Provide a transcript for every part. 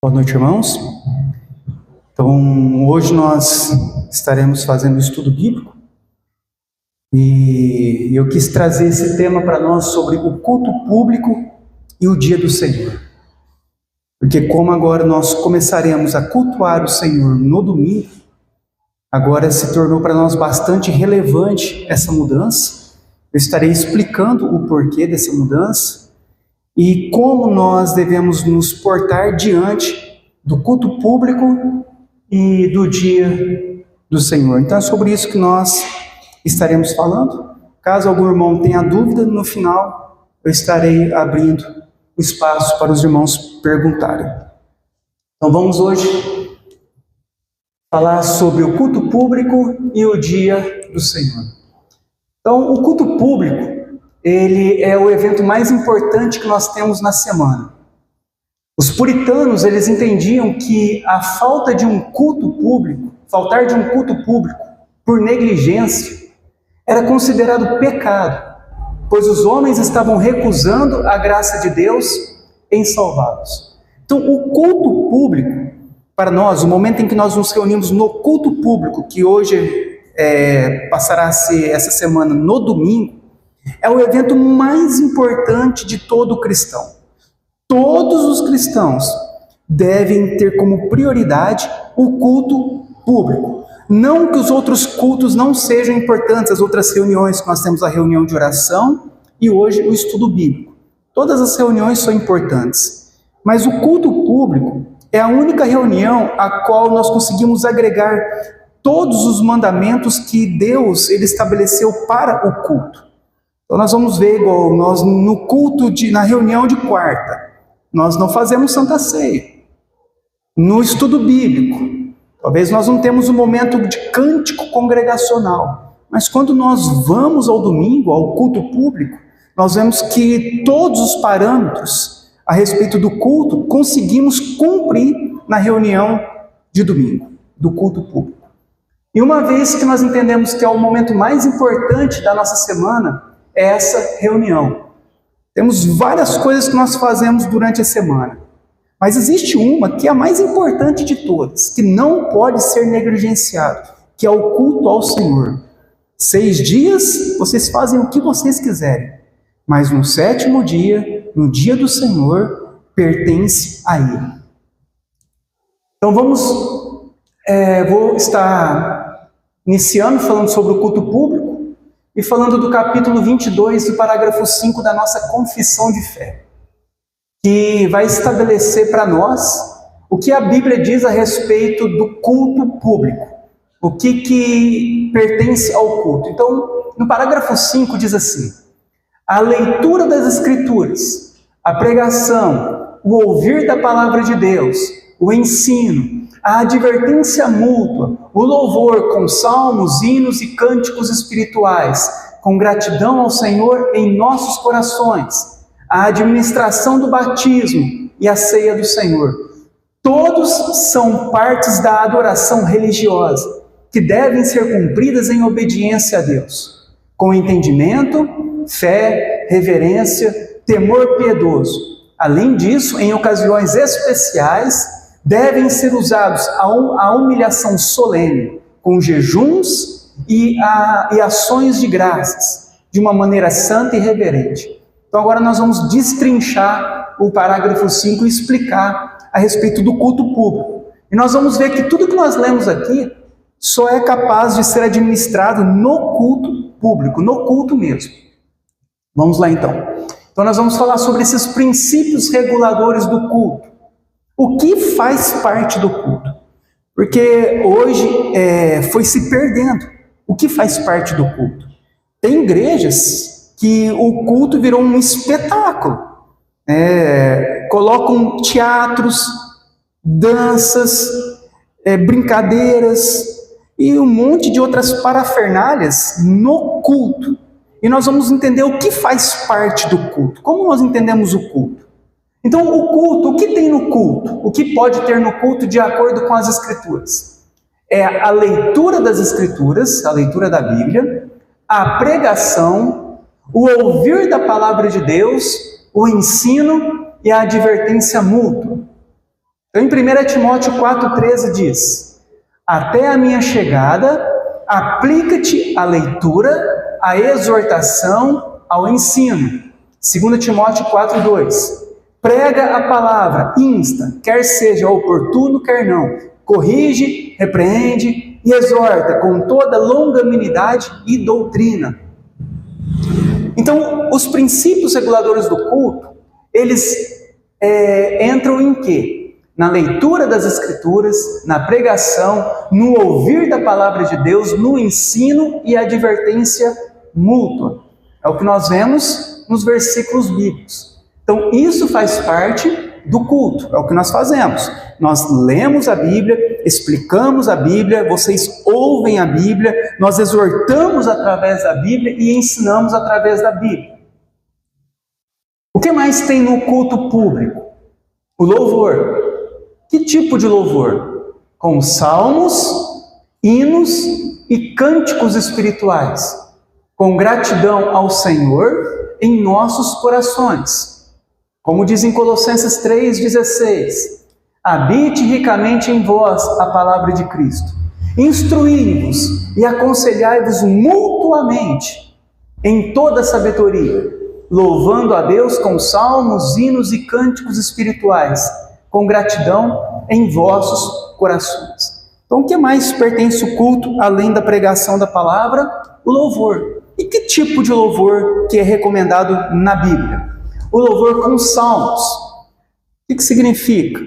Boa noite, irmãos. Então, hoje nós estaremos fazendo um estudo bíblico e eu quis trazer esse tema para nós sobre o culto público e o dia do Senhor. Porque como agora nós começaremos a cultuar o Senhor no domingo, agora se tornou para nós bastante relevante essa mudança. Eu estarei explicando o porquê dessa mudança e como nós devemos nos portar diante do culto público e do dia do Senhor. Então é sobre isso que nós estaremos falando. Caso algum irmão tenha dúvida, no final eu estarei abrindo o espaço para os irmãos perguntarem. Então vamos hoje falar sobre o culto público e o dia do Senhor. Então o culto público, ele é o evento mais importante que nós temos na semana. Os puritanos, eles entendiam que a falta de um culto público, faltar de um culto público por negligência, era considerado pecado, pois os homens estavam recusando a graça de Deus em salvá-los. Então, o culto público, para nós, o momento em que nós nos reunimos no culto público, que hoje passará a ser essa semana no domingo, é o evento mais importante de todo cristão. Todos os cristãos devem ter como prioridade o culto público. Não que os outros cultos não sejam importantes, as outras reuniões que nós temos, a reunião de oração e hoje o estudo bíblico. Todas as reuniões são importantes, mas o culto público é a única reunião a qual nós conseguimos agregar todos os mandamentos que Deus ele estabeleceu para o culto. Então nós vamos ver igual nós no culto na reunião de quarta, nós não fazemos Santa Ceia. No estudo bíblico, talvez nós não temos um momento de cântico congregacional, mas quando nós vamos ao domingo, ao culto público, nós vemos que todos os parâmetros a respeito do culto conseguimos cumprir na reunião de domingo, do culto público. E uma vez que nós entendemos que é o momento mais importante da nossa semana, é essa reunião. Temos várias coisas que nós fazemos durante a semana, mas existe uma que é a mais importante de todas, que não pode ser negligenciado, que é o culto ao Senhor. 6 dias vocês fazem o que vocês quiserem, mas no 7º dia, no dia do Senhor, pertence a Ele. Então vou estar iniciando falando sobre o culto público, e falando do capítulo 22, do parágrafo 5 da nossa confissão de fé, que vai estabelecer para nós o que a Bíblia diz a respeito do culto público, o que pertence ao culto. Então, no parágrafo 5 diz assim: a leitura das Escrituras, a pregação, o ouvir da palavra de Deus, o ensino, a advertência mútua, o louvor com salmos, hinos e cânticos espirituais, com gratidão ao Senhor em nossos corações, a administração do batismo e a ceia do Senhor. Todos são partes da adoração religiosa, que devem ser cumpridas em obediência a Deus, com entendimento, fé, reverência, temor piedoso. Além disso, em ocasiões especiais, devem ser usados a humilhação solene, com jejuns e ações de graças, de uma maneira santa e reverente. Então agora nós vamos destrinchar o parágrafo 5 e explicar a respeito do culto público. E nós vamos ver que tudo que nós lemos aqui só é capaz de ser administrado no culto público, no culto mesmo. Vamos lá então. Então nós vamos falar sobre esses princípios reguladores do culto. O que faz parte do culto? Porque hoje foi se perdendo. O que faz parte do culto? Tem igrejas que o culto virou um espetáculo. Colocam teatros, danças, brincadeiras e um monte de outras parafernálias no culto. E nós vamos entender o que faz parte do culto. Como nós entendemos o culto? Então, o culto, o que tem no culto? O que pode ter no culto de acordo com as Escrituras? É a leitura das Escrituras, a leitura da Bíblia, a pregação, o ouvir da palavra de Deus, o ensino e a advertência mútua. Então, em 1 Timóteo 4,13 diz: até a minha chegada, aplica-te à leitura, à exortação, ao ensino. 2 Timóteo 4,2: prega a palavra, insta, quer seja oportuno, quer não, corrige, repreende e exorta com toda longanimidade e doutrina. Então, os princípios reguladores do culto, eles entram em quê? Na leitura das Escrituras, na pregação, no ouvir da palavra de Deus, no ensino e advertência mútua. É o que nós vemos nos versículos bíblicos. Então, isso faz parte do culto, é o que nós fazemos. Nós lemos a Bíblia, explicamos a Bíblia, vocês ouvem a Bíblia, nós exortamos através da Bíblia e ensinamos através da Bíblia. O que mais tem no culto público? O louvor. Que tipo de louvor? Com salmos, hinos e cânticos espirituais, com gratidão ao Senhor em nossos corações. Como diz em Colossenses 3,16: habite ricamente em vós a palavra de Cristo, instruí-vos e aconselhai-vos mutuamente em toda sabedoria, louvando a Deus com salmos, hinos e cânticos espirituais, com gratidão em vossos corações. Então, o que mais pertence ao culto, além da pregação da palavra? O louvor. E que tipo de louvor que é recomendado na Bíblia? O louvor com salmos. O que significa?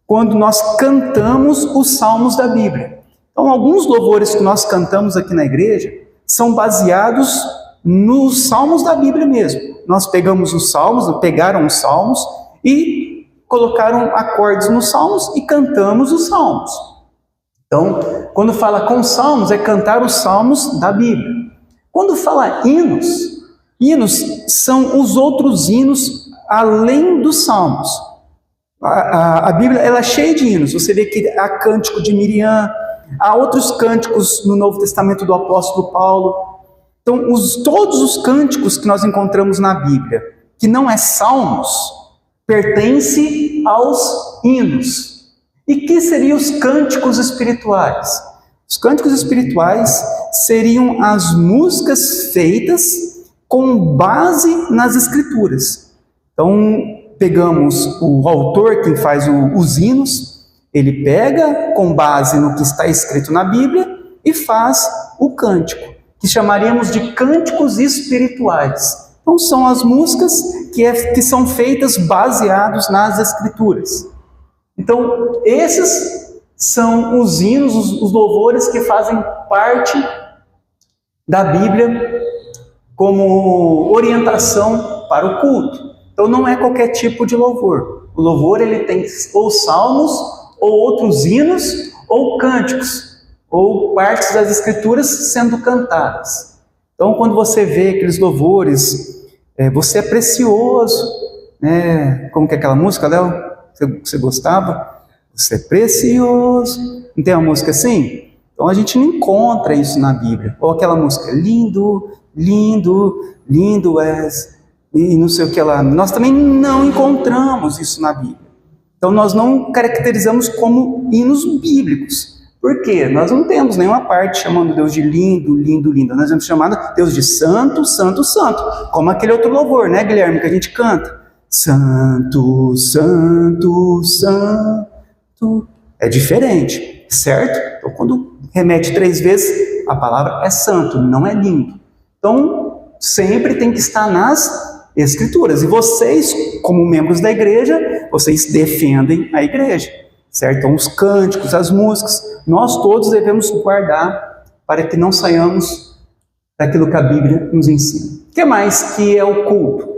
Quando nós cantamos os salmos da Bíblia. Então, alguns louvores que nós cantamos aqui na igreja são baseados nos salmos da Bíblia mesmo. Nós pegamos os salmos, pegaram os salmos e colocaram acordes nos salmos e cantamos os salmos. Então, quando fala com salmos, é cantar os salmos da Bíblia. Quando fala hinos, hinos são os outros hinos além dos salmos. A Bíblia ela é cheia de hinos. Você vê que há cântico de Miriam, há outros cânticos no Novo Testamento do apóstolo Paulo. Então, todos os cânticos que nós encontramos na Bíblia, que não é salmos, pertence aos hinos. E que seriam os cânticos espirituais? Os cânticos espirituais seriam as músicas feitas com base nas Escrituras. Então, pegamos o autor, quem faz os hinos, ele pega com base no que está escrito na Bíblia e faz o cântico, que chamaríamos de cânticos espirituais. Então, são as músicas que são feitas baseados nas Escrituras. Então, esses são os hinos, os louvores que fazem parte da Bíblia como orientação para o culto. Então, não é qualquer tipo de louvor. O louvor ele tem ou salmos, ou outros hinos, ou cânticos, ou partes das Escrituras sendo cantadas. Então, quando você vê aqueles louvores, você é precioso, né? Como que é aquela música, Léo? Você gostava? Você é precioso. Não tem uma música assim? Então, a gente não encontra isso na Bíblia. Ou aquela música, lindo, lindo, lindo és, e não sei o que lá. Nós também não encontramos isso na Bíblia. Então, nós não caracterizamos como hinos bíblicos. Por quê? Nós não temos nenhuma parte chamando Deus de lindo, lindo, lindo. Nós temos chamado Deus de santo, santo, santo. Como aquele outro louvor, né, Guilherme, que a gente canta. Santo, santo, santo. É diferente, certo? Então, quando remete 3 vezes, a palavra é santo, não é lindo. Então, sempre tem que estar nas Escrituras. E vocês, como membros da igreja, vocês defendem a igreja. Certo? Então, os cânticos, as músicas, nós todos devemos guardar para que não saiamos daquilo que a Bíblia nos ensina. O que mais que é o culto?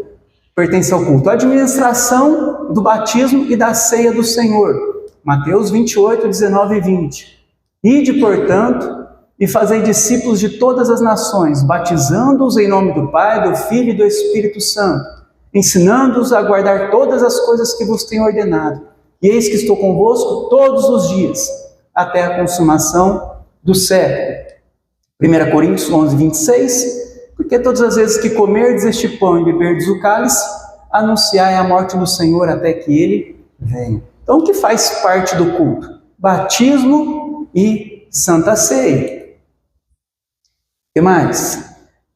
Pertence ao culto. A administração do batismo e da ceia do Senhor. Mateus 28, 19 e 20. Ide, portanto, e fazei discípulos de todas as nações, batizando-os em nome do Pai, do Filho e do Espírito Santo, ensinando-os a guardar todas as coisas que vos tenho ordenado. E eis que estou convosco todos os dias, até a consumação do século. 1 Coríntios 11, 26. Porque todas as vezes que comerdes este pão e beberdes o cálice, anunciai a morte do Senhor até que ele venha. Então, o que faz parte do culto? Batismo e Santa Ceia. O que mais?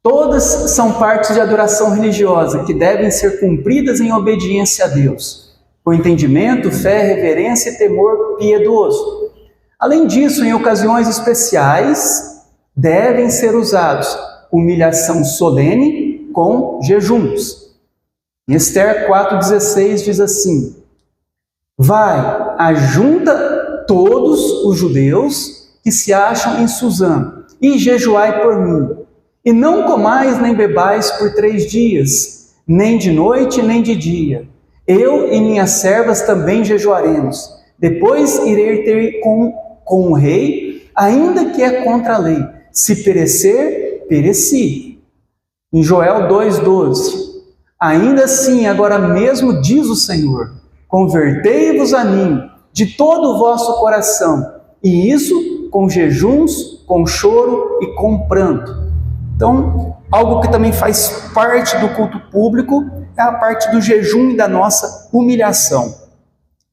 Todas são partes de adoração religiosa que devem ser cumpridas em obediência a Deus, com entendimento, fé, reverência e temor piedoso. Além disso, em ocasiões especiais, devem ser usados humilhação solene com jejuns. Em Esther 4,16 diz assim: vai, ajunta todos os judeus que se acham em Suzã e jejuai por mim. E não comais nem bebais por 3 dias, nem de noite nem de dia. Eu e minhas servas também jejuaremos. Depois irei ter com o rei, ainda que é contra a lei. Se perecer, pereci. Em Joel 2,12. Ainda assim, agora mesmo diz o Senhor, convertei-vos a mim de todo o vosso coração, e isso com jejuns, com choro e com pranto. Então, algo que também faz parte do culto público é a parte do jejum e da nossa humilhação.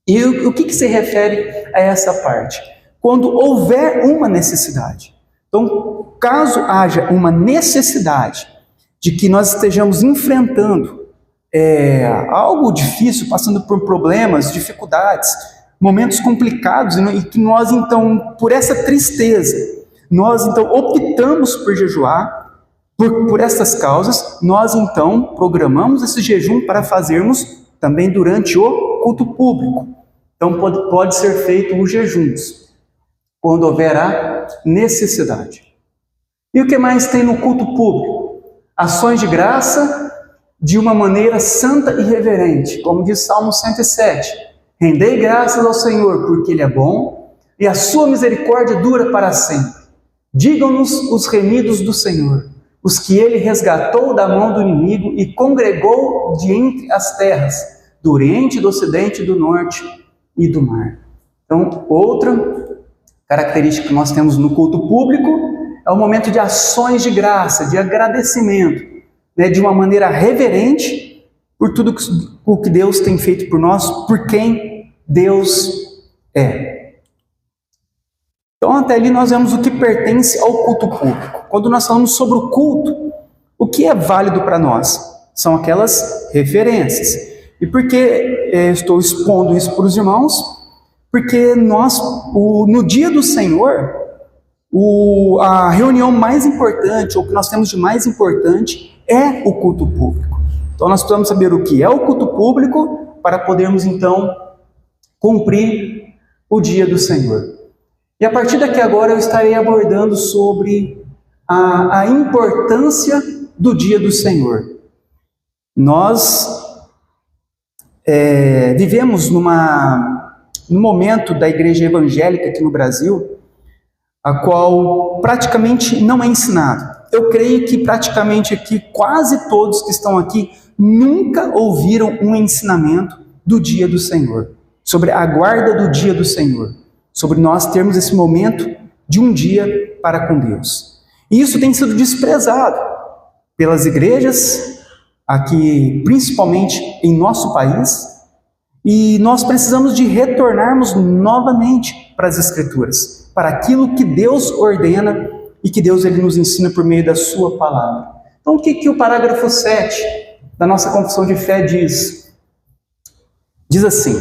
E o que se refere a essa parte? Quando houver uma necessidade. Então, caso haja uma necessidade de que nós estejamos enfrentando algo difícil, passando por problemas, dificuldades, momentos complicados, e que nós então, por essa tristeza, nós então optamos por jejuar, por essas causas, nós então programamos esse jejum para fazermos também durante o culto público. Então pode ser feito os jejuns, quando houver a necessidade. E o que mais tem no culto público? Ações de graça de uma maneira santa e reverente, como diz Salmo 107. Rendei graças ao Senhor, porque Ele é bom, e a sua misericórdia dura para sempre. Digam-nos os remidos do Senhor, os que Ele resgatou da mão do inimigo e congregou de entre as terras, do Oriente, do Ocidente, do Norte e do mar. Então, outra característica que nós temos no culto público é o momento de ações de graça, de agradecimento, de uma maneira reverente por tudo o que Deus tem feito por nós, por quem Deus é. Então, até ali nós vemos o que pertence ao culto público. Quando nós falamos sobre o culto, o que é válido para nós? São aquelas referências. E por que estou expondo isso para os irmãos? Porque nós, no dia do Senhor, a reunião mais importante, ou o que nós temos de mais importante, é o culto público. Então nós precisamos saber o que é o culto público para podermos então cumprir o dia do Senhor. E a partir daqui agora eu estarei abordando sobre a importância do dia do Senhor. Nós vivemos num momento da igreja evangélica aqui no Brasil, a qual praticamente não é ensinado. Eu creio que praticamente aqui, quase todos que estão aqui, nunca ouviram um ensinamento do dia do Senhor, sobre a guarda do dia do Senhor, sobre nós termos esse momento de um dia para com Deus. E isso tem sido desprezado pelas igrejas, aqui principalmente em nosso país, e nós precisamos de retornarmos novamente para as Escrituras, para aquilo que Deus ordena e que Deus ele nos ensina por meio da sua palavra. Então o que o parágrafo 7 da nossa confissão de fé diz? Diz assim: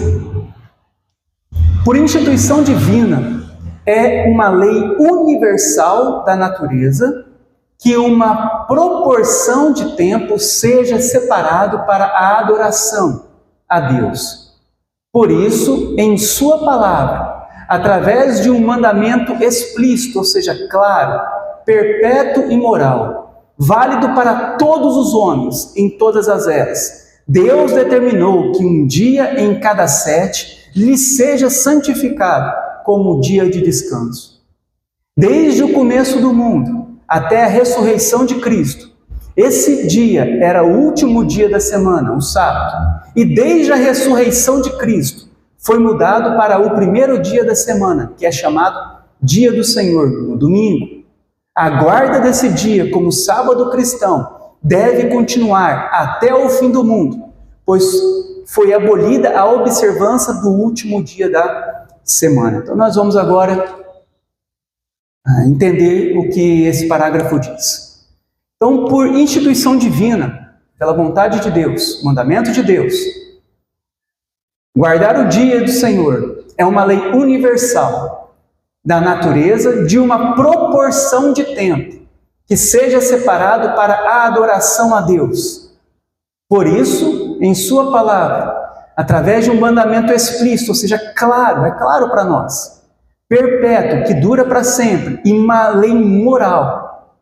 por instituição divina, é uma lei universal da natureza que uma proporção de tempo seja separado para a adoração a Deus. Por isso, em sua palavra, através de um mandamento explícito, ou seja, claro, perpétuo e moral, válido para todos os homens em todas as eras, Deus determinou que um dia em cada 7 lhe seja santificado como dia de descanso. Desde o começo do mundo até a ressurreição de Cristo, esse dia era o último dia da semana, o sábado, e desde a ressurreição de Cristo foi mudado para o primeiro dia da semana, que é chamado Dia do Senhor, no domingo. A guarda desse dia como sábado cristão deve continuar até o fim do mundo, pois foi abolida a observância do último dia da semana. Então nós vamos agora entender o que esse parágrafo diz. Então, por instituição divina, pela vontade de Deus, mandamento de Deus, guardar o dia do Senhor é uma lei universal da natureza de uma proporção de tempo que seja separado para a adoração a Deus. Por isso, em sua palavra, através de um mandamento explícito, ou seja, claro, é claro para nós, perpétuo, que dura para sempre, e uma lei moral,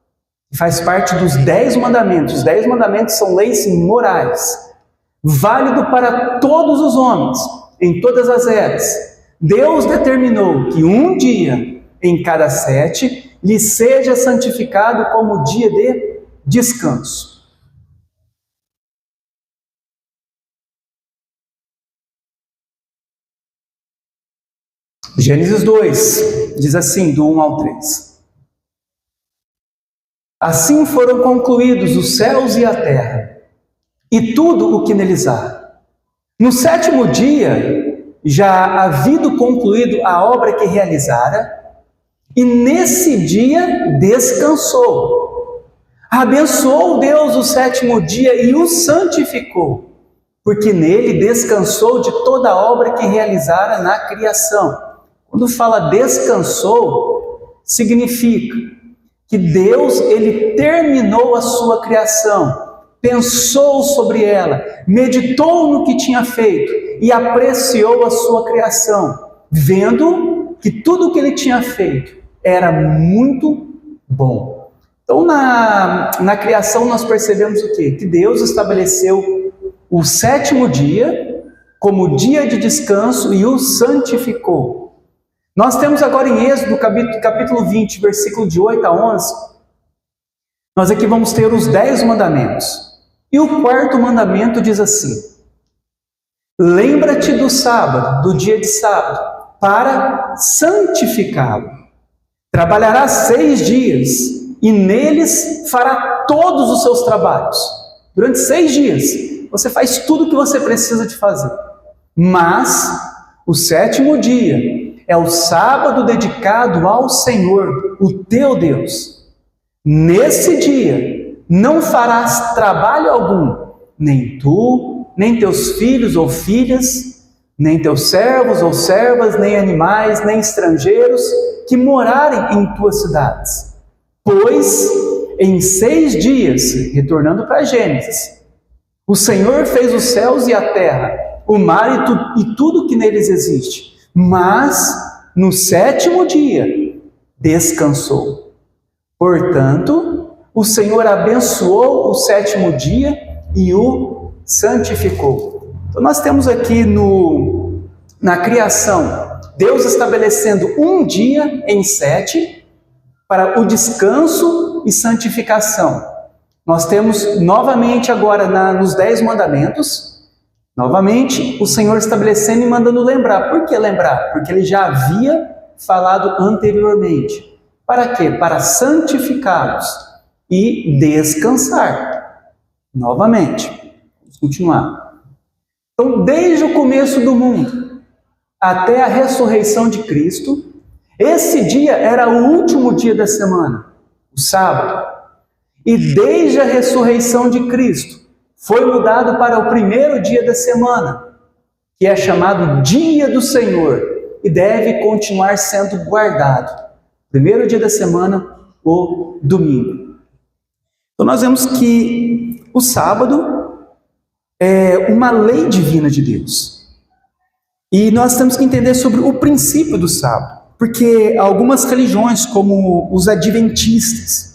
que faz parte dos 10 mandamentos. Os 10 mandamentos são leis morais, válido para todos os homens, em todas as eras. Deus determinou que um dia em cada 7 lhe seja santificado como dia de descanso. Gênesis 2 diz assim, do 1 ao 3. Assim foram concluídos os céus e a terra, e tudo o que neles há. No 7º dia, já havido concluído a obra que realizara, e nesse dia descansou. Abençoou Deus o 7º dia e o santificou, porque nele descansou de toda a obra que realizara na criação. Quando fala descansou, significa que Deus, ele terminou a sua criação, pensou sobre ela, meditou no que tinha feito e apreciou a sua criação, vendo que tudo o que ele tinha feito era muito bom. Então, na criação nós percebemos o quê? Que Deus estabeleceu o 7º dia como dia de descanso e o santificou. Nós temos agora em Êxodo, capítulo 20, versículo de 8 a 11, nós aqui vamos ter os 10 mandamentos. E o 4º mandamento diz assim: lembra-te do sábado, do dia de sábado, para santificá-lo. Trabalharás 6 dias, e neles fará todos os seus trabalhos. Durante 6 dias, você faz tudo o que você precisa de fazer. Mas, o 7º dia é o sábado dedicado ao Senhor, o teu Deus. Nesse dia, não farás trabalho algum, nem tu, nem teus filhos ou filhas, nem teus servos ou servas, nem animais, nem estrangeiros que morarem em tuas cidades. Pois, em 6 dias, retornando para Gênesis, o Senhor fez os céus e a terra, o mar e tudo que neles existe. Mas, no 7º dia, descansou. Portanto, o Senhor abençoou o 7º dia e o santificou. Então, nós temos aqui na criação, Deus estabelecendo um dia em 7 para o descanso e santificação. Nós temos novamente agora nos 10 mandamentos, novamente, o Senhor estabelecendo e mandando lembrar. Por que lembrar? Porque ele já havia falado anteriormente. Para quê? Para santificá-los e descansar. Novamente. Vamos continuar. Então, desde o começo do mundo até a ressurreição de Cristo, esse dia era o último dia da semana, o sábado. E desde a ressurreição de Cristo, foi mudado para o 1º dia da semana, que é chamado Dia do Senhor, e deve continuar sendo guardado. 1º dia da semana, o domingo. Então nós vemos que o sábado é uma lei divina de Deus. E nós temos que entender sobre o princípio do sábado, porque algumas religiões, como os adventistas,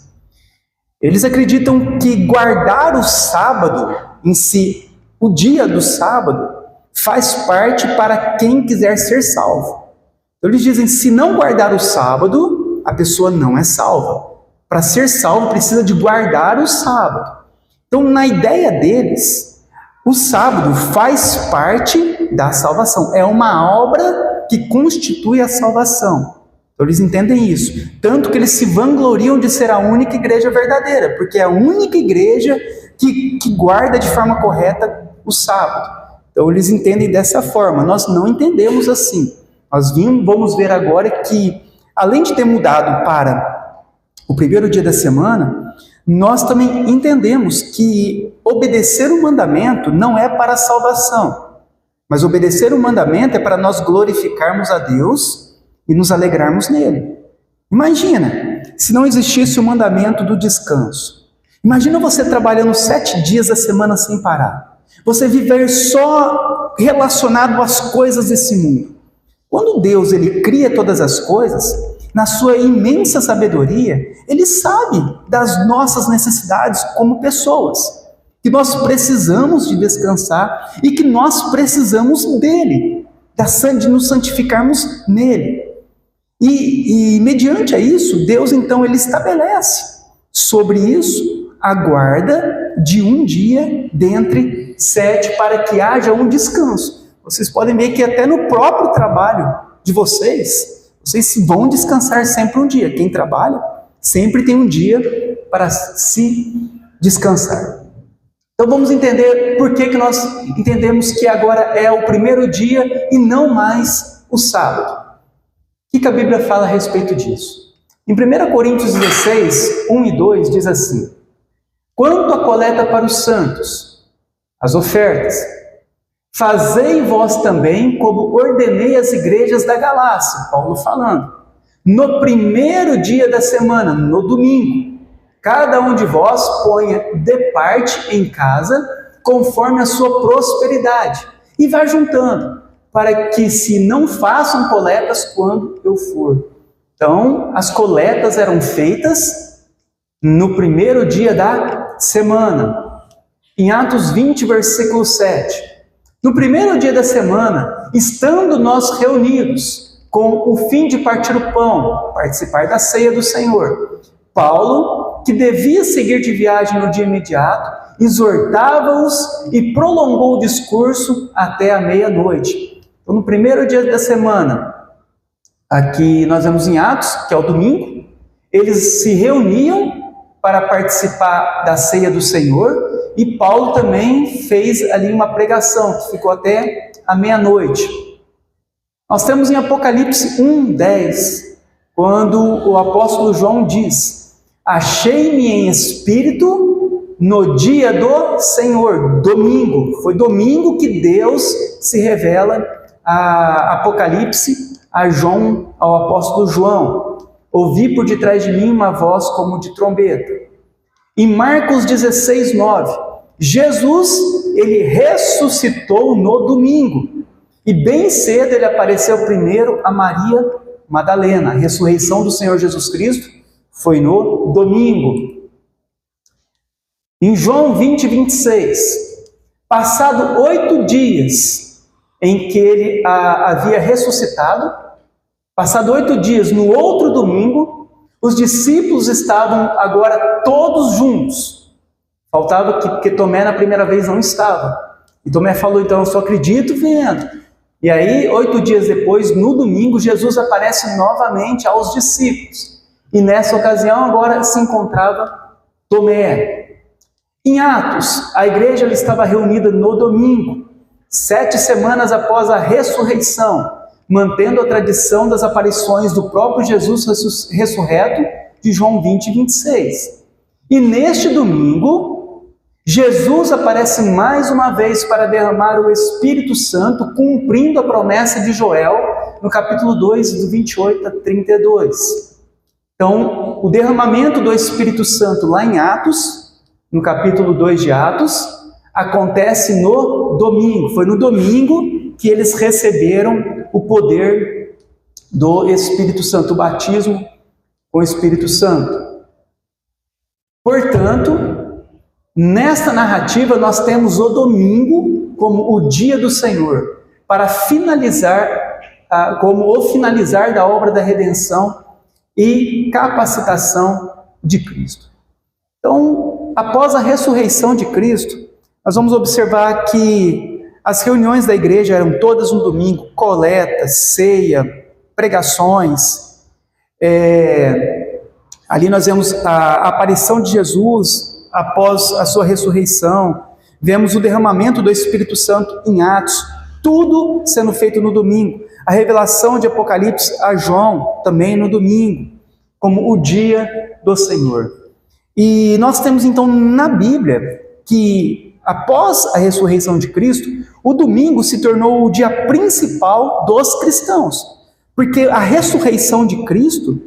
eles acreditam que guardar o sábado em si, o dia do sábado, faz parte para quem quiser ser salvo. Então eles dizem, se não guardar o sábado, a pessoa não é salva. Para ser salvo, precisa de guardar o sábado. Então, na ideia deles, o sábado faz parte da salvação. É uma obra que constitui a salvação. Então eles entendem isso. Tanto que eles se vangloriam de ser a única igreja verdadeira, porque é a única igreja que guarda de forma correta o sábado. Então eles entendem dessa forma, nós não entendemos assim. Nós vamos ver agora que, além de ter mudado para o primeiro dia da semana, nós também entendemos que obedecer o mandamento não é para a salvação, mas obedecer o mandamento é para nós glorificarmos a Deus e nos alegrarmos nele. Imagina, se não existisse o mandamento do descanso. Imagina você trabalhando 7 dias da semana sem parar. Você viver só relacionado às coisas desse mundo. Quando Deus ele cria todas as coisas, na sua imensa sabedoria, Ele sabe das nossas necessidades como pessoas, que nós precisamos de descansar e que nós precisamos dEle, de nos santificarmos nele. E mediante a isso, Deus então Ele estabelece sobre isso a guarda de um dia dentre 7 para que haja um descanso. Vocês podem ver que até no próprio trabalho de vocês vão descansar sempre um dia. Quem trabalha sempre tem um dia para se descansar. Então vamos entender por que nós entendemos que agora é o primeiro dia e não mais o sábado. O que a Bíblia fala a respeito disso? Em 1 Coríntios 16, 1 e 2 diz assim: quanto à coleta para os santos, as ofertas, fazei vós também como ordenei as igrejas da Galácia, Paulo falando, no primeiro dia da semana, no domingo, cada um de vós ponha de parte em casa, conforme a sua prosperidade, e vá juntando, para que se não façam coletas quando eu for. Então, as coletas eram feitas no primeiro dia da semana. Em Atos 20, versículo 7. No primeiro dia da semana, estando nós reunidos com o fim de partir o pão, participar da ceia do Senhor, Paulo, que devia seguir de viagem no dia imediato, exortava-os e prolongou o discurso até a meia-noite. Então, no primeiro dia da semana, aqui nós vemos em Atos, que é o domingo, eles se reuniam para participar da ceia do Senhor, e Paulo também fez ali uma pregação, que ficou até a meia-noite. Nós temos em Apocalipse 1:10, quando o apóstolo João diz: achei-me em espírito no dia do Senhor, domingo. Foi domingo que Deus se revela a Apocalipse a João, ao apóstolo João. Ouvi por detrás de mim uma voz como de trombeta. Em Marcos 16:9, Jesus, ele ressuscitou no domingo. E bem cedo ele apareceu primeiro a Maria Madalena. A ressurreição do Senhor Jesus Cristo foi no domingo. Em João 20:26, passado 8 dias em que ele havia ressuscitado, passado 8 dias, no outro domingo, os discípulos estavam agora todos juntos. Faltava que Tomé na primeira vez não estava. E Tomé falou, então, eu só acredito vendo. E aí, 8 dias depois, no domingo, Jesus aparece novamente aos discípulos. E nessa ocasião, agora se encontrava Tomé. Em Atos, a igreja estava reunida no domingo, 7 semanas após a ressurreição, mantendo a tradição das aparições do próprio Jesus ressurreto de João 20:26. E neste domingo, Jesus aparece mais uma vez para derramar o Espírito Santo, cumprindo a promessa de Joel, no capítulo 2, do 28 a 32. Então, o derramamento do Espírito Santo lá em Atos, no capítulo 2 de Atos, acontece no domingo. Foi no domingo que eles receberam o poder do Espírito Santo, o batismo com o Espírito Santo. Portanto, nesta narrativa nós temos o domingo como o dia do Senhor, para finalizar, como o finalizar da obra da redenção e capacitação de Cristo. Então, após a ressurreição de Cristo, nós vamos observar que as reuniões da igreja eram todas no domingo, coleta, ceia, pregações. Ali nós vemos a aparição de Jesus após a sua ressurreição. Vemos o derramamento do Espírito Santo em Atos, tudo sendo feito no domingo. A revelação de Apocalipse a João também no domingo, como o dia do Senhor. E nós temos então na Bíblia que após a ressurreição de Cristo, o domingo se tornou o dia principal dos cristãos, porque a ressurreição de Cristo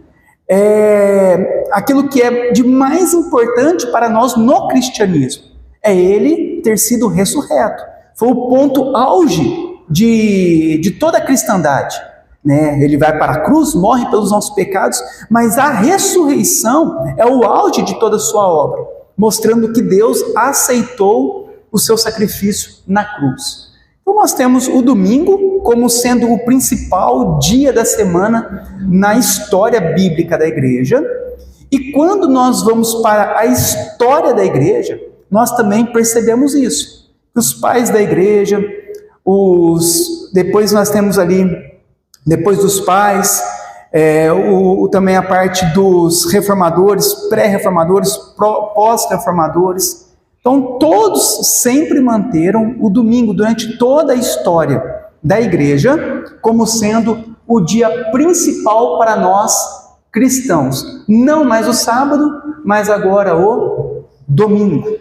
é aquilo que é de mais importante para nós no cristianismo, é Ele ter sido ressurreto. Foi o ponto auge de toda a cristandade, né? Ele vai para a cruz, morre pelos nossos pecados, mas a ressurreição é o auge de toda a sua obra, mostrando que Deus aceitou o seu sacrifício na cruz. Então nós temos o domingo como sendo o principal dia da semana na história bíblica da igreja, e quando nós vamos para a história da igreja, nós também percebemos isso. Os pais da igreja, depois nós temos ali, depois dos pais, também a parte dos reformadores, pré-reformadores, pós-reformadores. Então todos sempre manteram o domingo durante toda a história da igreja como sendo o dia principal para nós cristãos. Não mais o sábado, mas agora o domingo.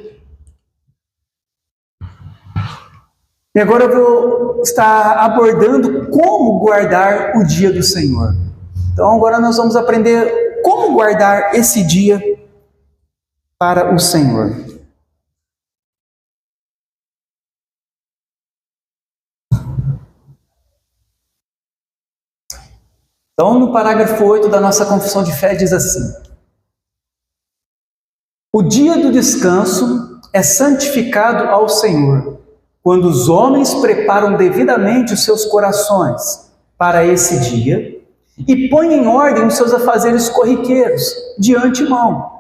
E agora eu vou estar abordando como guardar o dia do Senhor. Então agora nós vamos aprender como guardar esse dia para o Senhor. Então no parágrafo 8 da nossa confissão de fé diz assim: o dia do descanso é santificado ao Senhor, quando os homens preparam devidamente os seus corações para esse dia e põem em ordem os seus afazeres corriqueiros de antemão.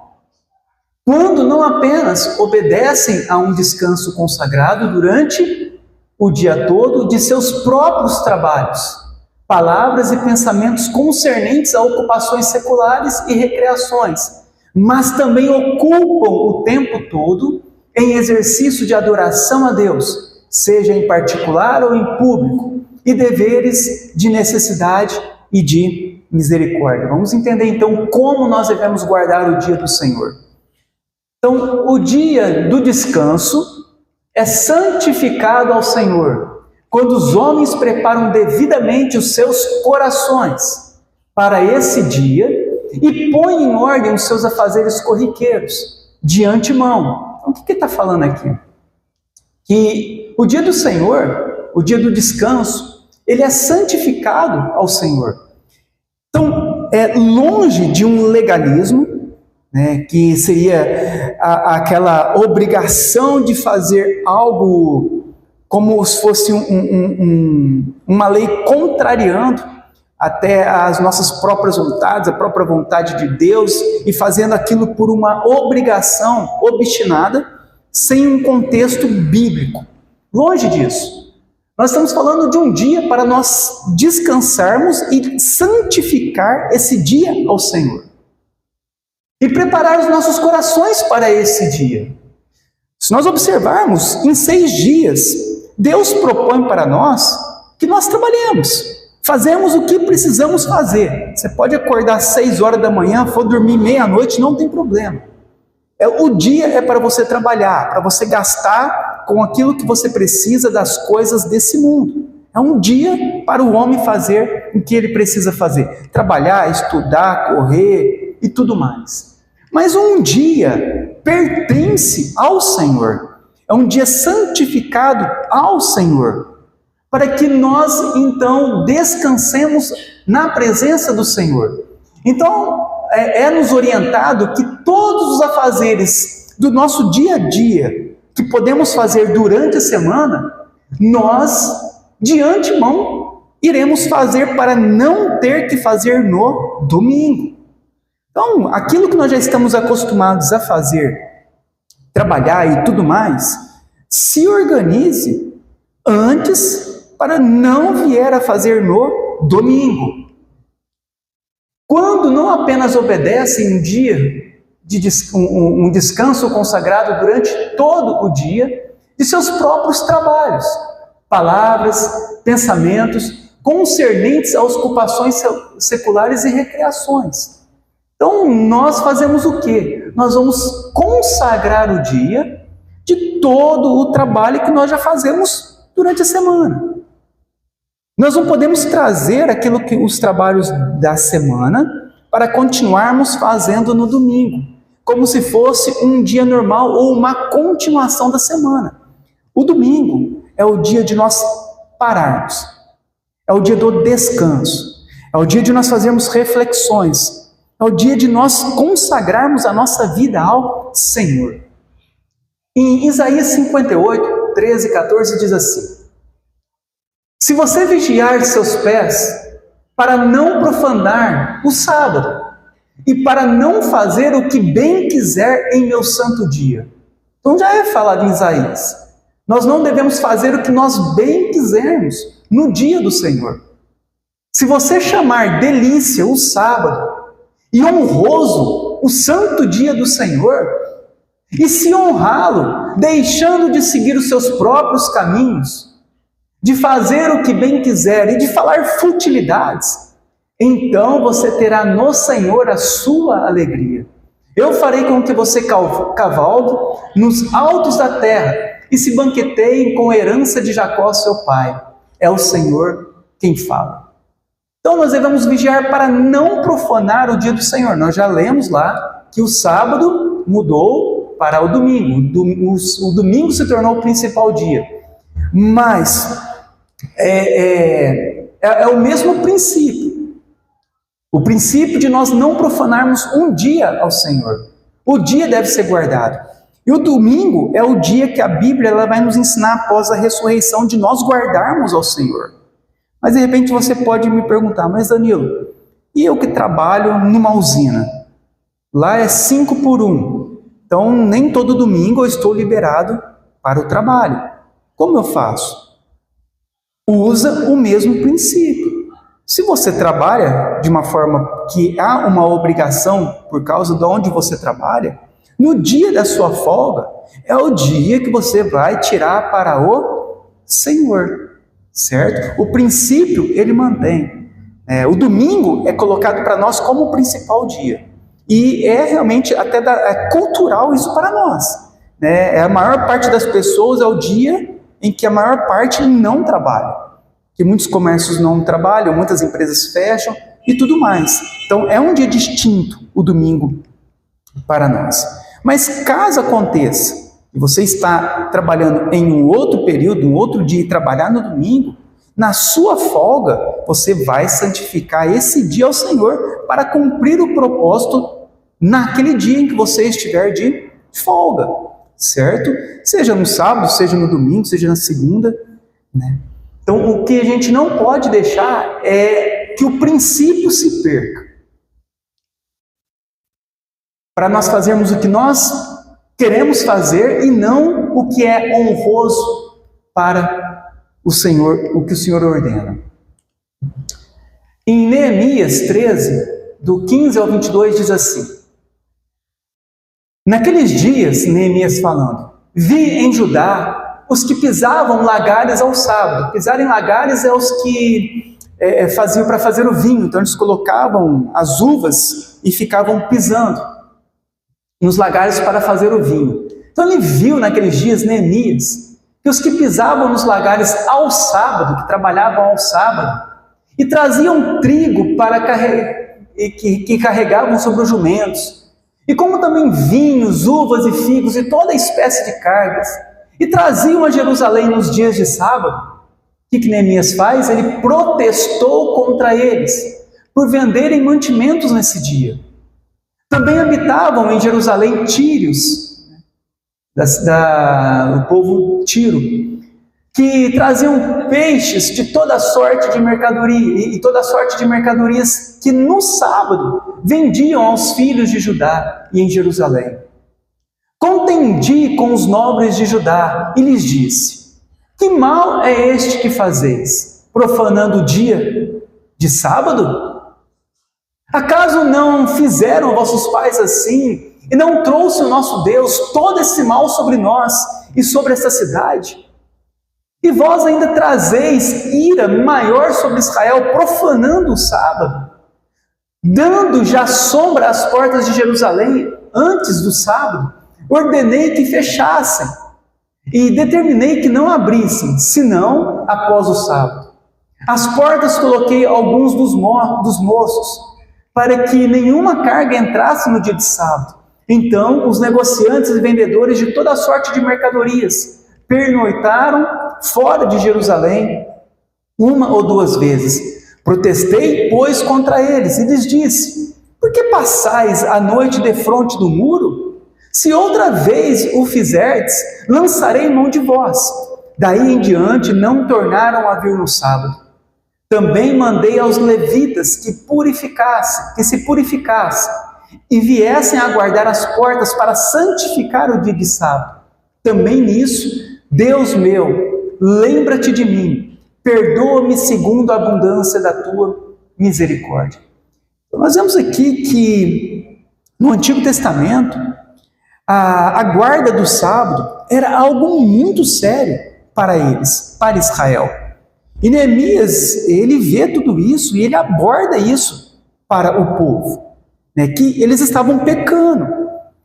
Quando não apenas obedecem a um descanso consagrado durante o dia todo de seus próprios trabalhos, palavras e pensamentos concernentes a ocupações seculares e recreações, mas também ocupam o tempo todo em exercício de adoração a Deus, seja em particular ou em público, e deveres de necessidade e de misericórdia. Vamos entender então como nós devemos guardar o dia do Senhor. Então, o dia do descanso é santificado ao Senhor, quando os homens preparam devidamente os seus corações para esse dia e põem em ordem os seus afazeres corriqueiros de antemão. Então, o que ele está falando aqui? Que o dia do Senhor, o dia do descanso, ele é santificado ao Senhor. Então, é longe de um legalismo, né, que seria aquela obrigação de fazer algo como se fosse uma lei contrariando até as nossas próprias vontades, a própria vontade de Deus, e fazendo aquilo por uma obrigação obstinada, sem um contexto bíblico. Longe disso. Nós estamos falando de um dia para nós descansarmos e santificar esse dia ao Senhor. E preparar os nossos corações para esse dia. Se nós observarmos, em 6 dias, Deus propõe para nós que nós trabalhemos. Fazemos o que precisamos fazer. Você pode acordar às 6 horas da manhã, for dormir meia-noite, não tem problema. O dia é para você trabalhar, para você gastar com aquilo que você precisa das coisas desse mundo. É um dia para o homem fazer o que ele precisa fazer. Trabalhar, estudar, correr e tudo mais. Mas um dia pertence ao Senhor. É um dia santificado ao Senhor. Para que nós, então, descansemos na presença do Senhor. Então, nos orientado que todos os afazeres do nosso dia a dia, que podemos fazer durante a semana, nós, de antemão, iremos fazer para não ter que fazer no domingo. Então, aquilo que nós já estamos acostumados a fazer, trabalhar e tudo mais, se organize antes para não vier a fazer no domingo. Quando não apenas obedecem um dia, um descanso consagrado durante todo o dia, de seus próprios trabalhos, palavras, pensamentos, concernentes às ocupações seculares e recreações. Então, nós fazemos o quê? Nós vamos consagrar o dia de todo o trabalho que nós já fazemos durante a semana. Nós não podemos trazer aquilo que os trabalhos da semana para continuarmos fazendo no domingo, como se fosse um dia normal ou uma continuação da semana. O domingo é o dia de nós pararmos, é o dia do descanso, é o dia de nós fazermos reflexões, é o dia de nós consagrarmos a nossa vida ao Senhor. Em Isaías 58, 13 e 14 diz assim: se você vigiar seus pés para não profanar o sábado e para não fazer o que bem quiser em meu santo dia. Então já é falado em Isaías. Nós não devemos fazer o que nós bem quisermos no dia do Senhor. Se você chamar delícia o sábado e honroso o santo dia do Senhor, e se honrá-lo, deixando de seguir os seus próprios caminhos, de fazer o que bem quiser e de falar futilidades, então você terá no Senhor a sua alegria. Eu farei com que você cavalgue nos altos da terra e se banqueteiem com a herança de Jacó, seu pai. É o Senhor quem fala. Então nós devemos vigiar para não profanar o dia do Senhor. Nós já lemos lá que o sábado mudou para o domingo. O domingo se tornou o principal dia. Mas é o mesmo princípio. O princípio de nós não profanarmos um dia ao Senhor. O dia deve ser guardado. E o domingo é o dia que a Bíblia ela vai nos ensinar após a ressurreição de nós guardarmos ao Senhor. Mas de repente você pode me perguntar, mas Danilo, e eu que trabalho numa usina? Lá é 5 por 1. Então nem todo domingo eu estou liberado para o trabalho. Como eu faço? Usa o mesmo princípio. Se você trabalha de uma forma que há uma obrigação por causa de onde você trabalha, no dia da sua folga é o dia que você vai tirar para o Senhor, certo? O princípio ele mantém. O domingo é colocado para nós como o principal dia. E é realmente até cultural isso para nós. A maior parte das pessoas é o dia em que a maior parte não trabalha. Que muitos comércios não trabalham, muitas empresas fecham e tudo mais. Então é um dia distinto o domingo para nós. Mas caso aconteça que você está trabalhando em um outro período, um outro dia e trabalhar no domingo, na sua folga você vai santificar esse dia ao Senhor para cumprir o propósito naquele dia em que você estiver de folga, certo? Seja no sábado, seja no domingo, seja na segunda, né? Então, o que a gente não pode deixar é que o princípio se perca. Para nós fazermos o que nós queremos fazer e não o que é honroso para o Senhor, o que o Senhor ordena. Em Neemias 13, do 15 ao 22, diz assim: naqueles dias, Neemias falando, vi em Judá os que pisavam lagares ao sábado. Pisar em lagares é os que faziam para fazer o vinho. Então eles colocavam as uvas e ficavam pisando nos lagares para fazer o vinho. Então ele viu naqueles dias, Neemias, que os que pisavam nos lagares ao sábado, que trabalhavam ao sábado, e traziam trigo para que carregavam sobre os jumentos, e como também vinhos, uvas e figos e toda espécie de cargas, e traziam a Jerusalém nos dias de sábado. O que Neemias faz? Ele protestou contra eles por venderem mantimentos nesse dia. Também habitavam em Jerusalém tírios, do povo tiro, que traziam peixes de toda sorte de mercadoria, e toda sorte de mercadorias que no sábado vendiam aos filhos de Judá e em Jerusalém. Contendi com os nobres de Judá e lhes disse: que mal é este que fazeis, profanando o dia de sábado? Acaso não fizeram vossos pais assim, E não trouxe o nosso Deus todo esse mal sobre nós e sobre essa cidade? E vós ainda trazeis ira maior sobre Israel, profanando o sábado, dando já sombra às portas de Jerusalém antes do sábado. Ordenei que fechassem e determinei que não abrissem, senão após o sábado. Às portas coloquei alguns dos moços, para que nenhuma carga entrasse no dia de sábado. Então os negociantes e vendedores de toda sorte de mercadorias pernoitaram fora de Jerusalém 1 ou 2 vezes. Protestei, pois, contra eles e lhes disse: por que passais a noite defronte do muro? Se outra vez o fizerdes, lançarei mão de vós. Daí em diante não tornaram a vir no sábado. Também mandei aos levitas que se purificassem e viessem a guardar as portas para santificar o dia de sábado. Também nisso, Deus meu, lembra-te de mim, perdoa-me segundo a abundância da tua misericórdia. Então, nós vemos aqui que no Antigo Testamento, a guarda do sábado era algo muito sério para eles, para Israel. E Neemias, ele vê tudo isso e ele aborda isso para o povo, né? Que eles estavam pecando,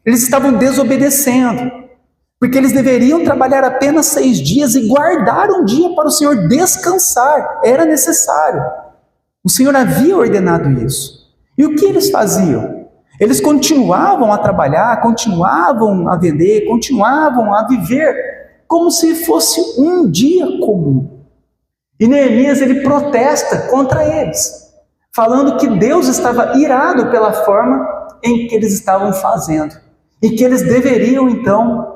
eles estavam desobedecendo, porque eles deveriam trabalhar apenas 6 dias e guardar um dia para o Senhor descansar, era necessário. O Senhor havia ordenado isso. E o que eles faziam? Eles continuavam a trabalhar, continuavam a vender, continuavam a viver como se fosse um dia comum. E Neemias, ele protesta contra eles, falando que Deus estava irado pela forma em que eles estavam fazendo, e que eles deveriam então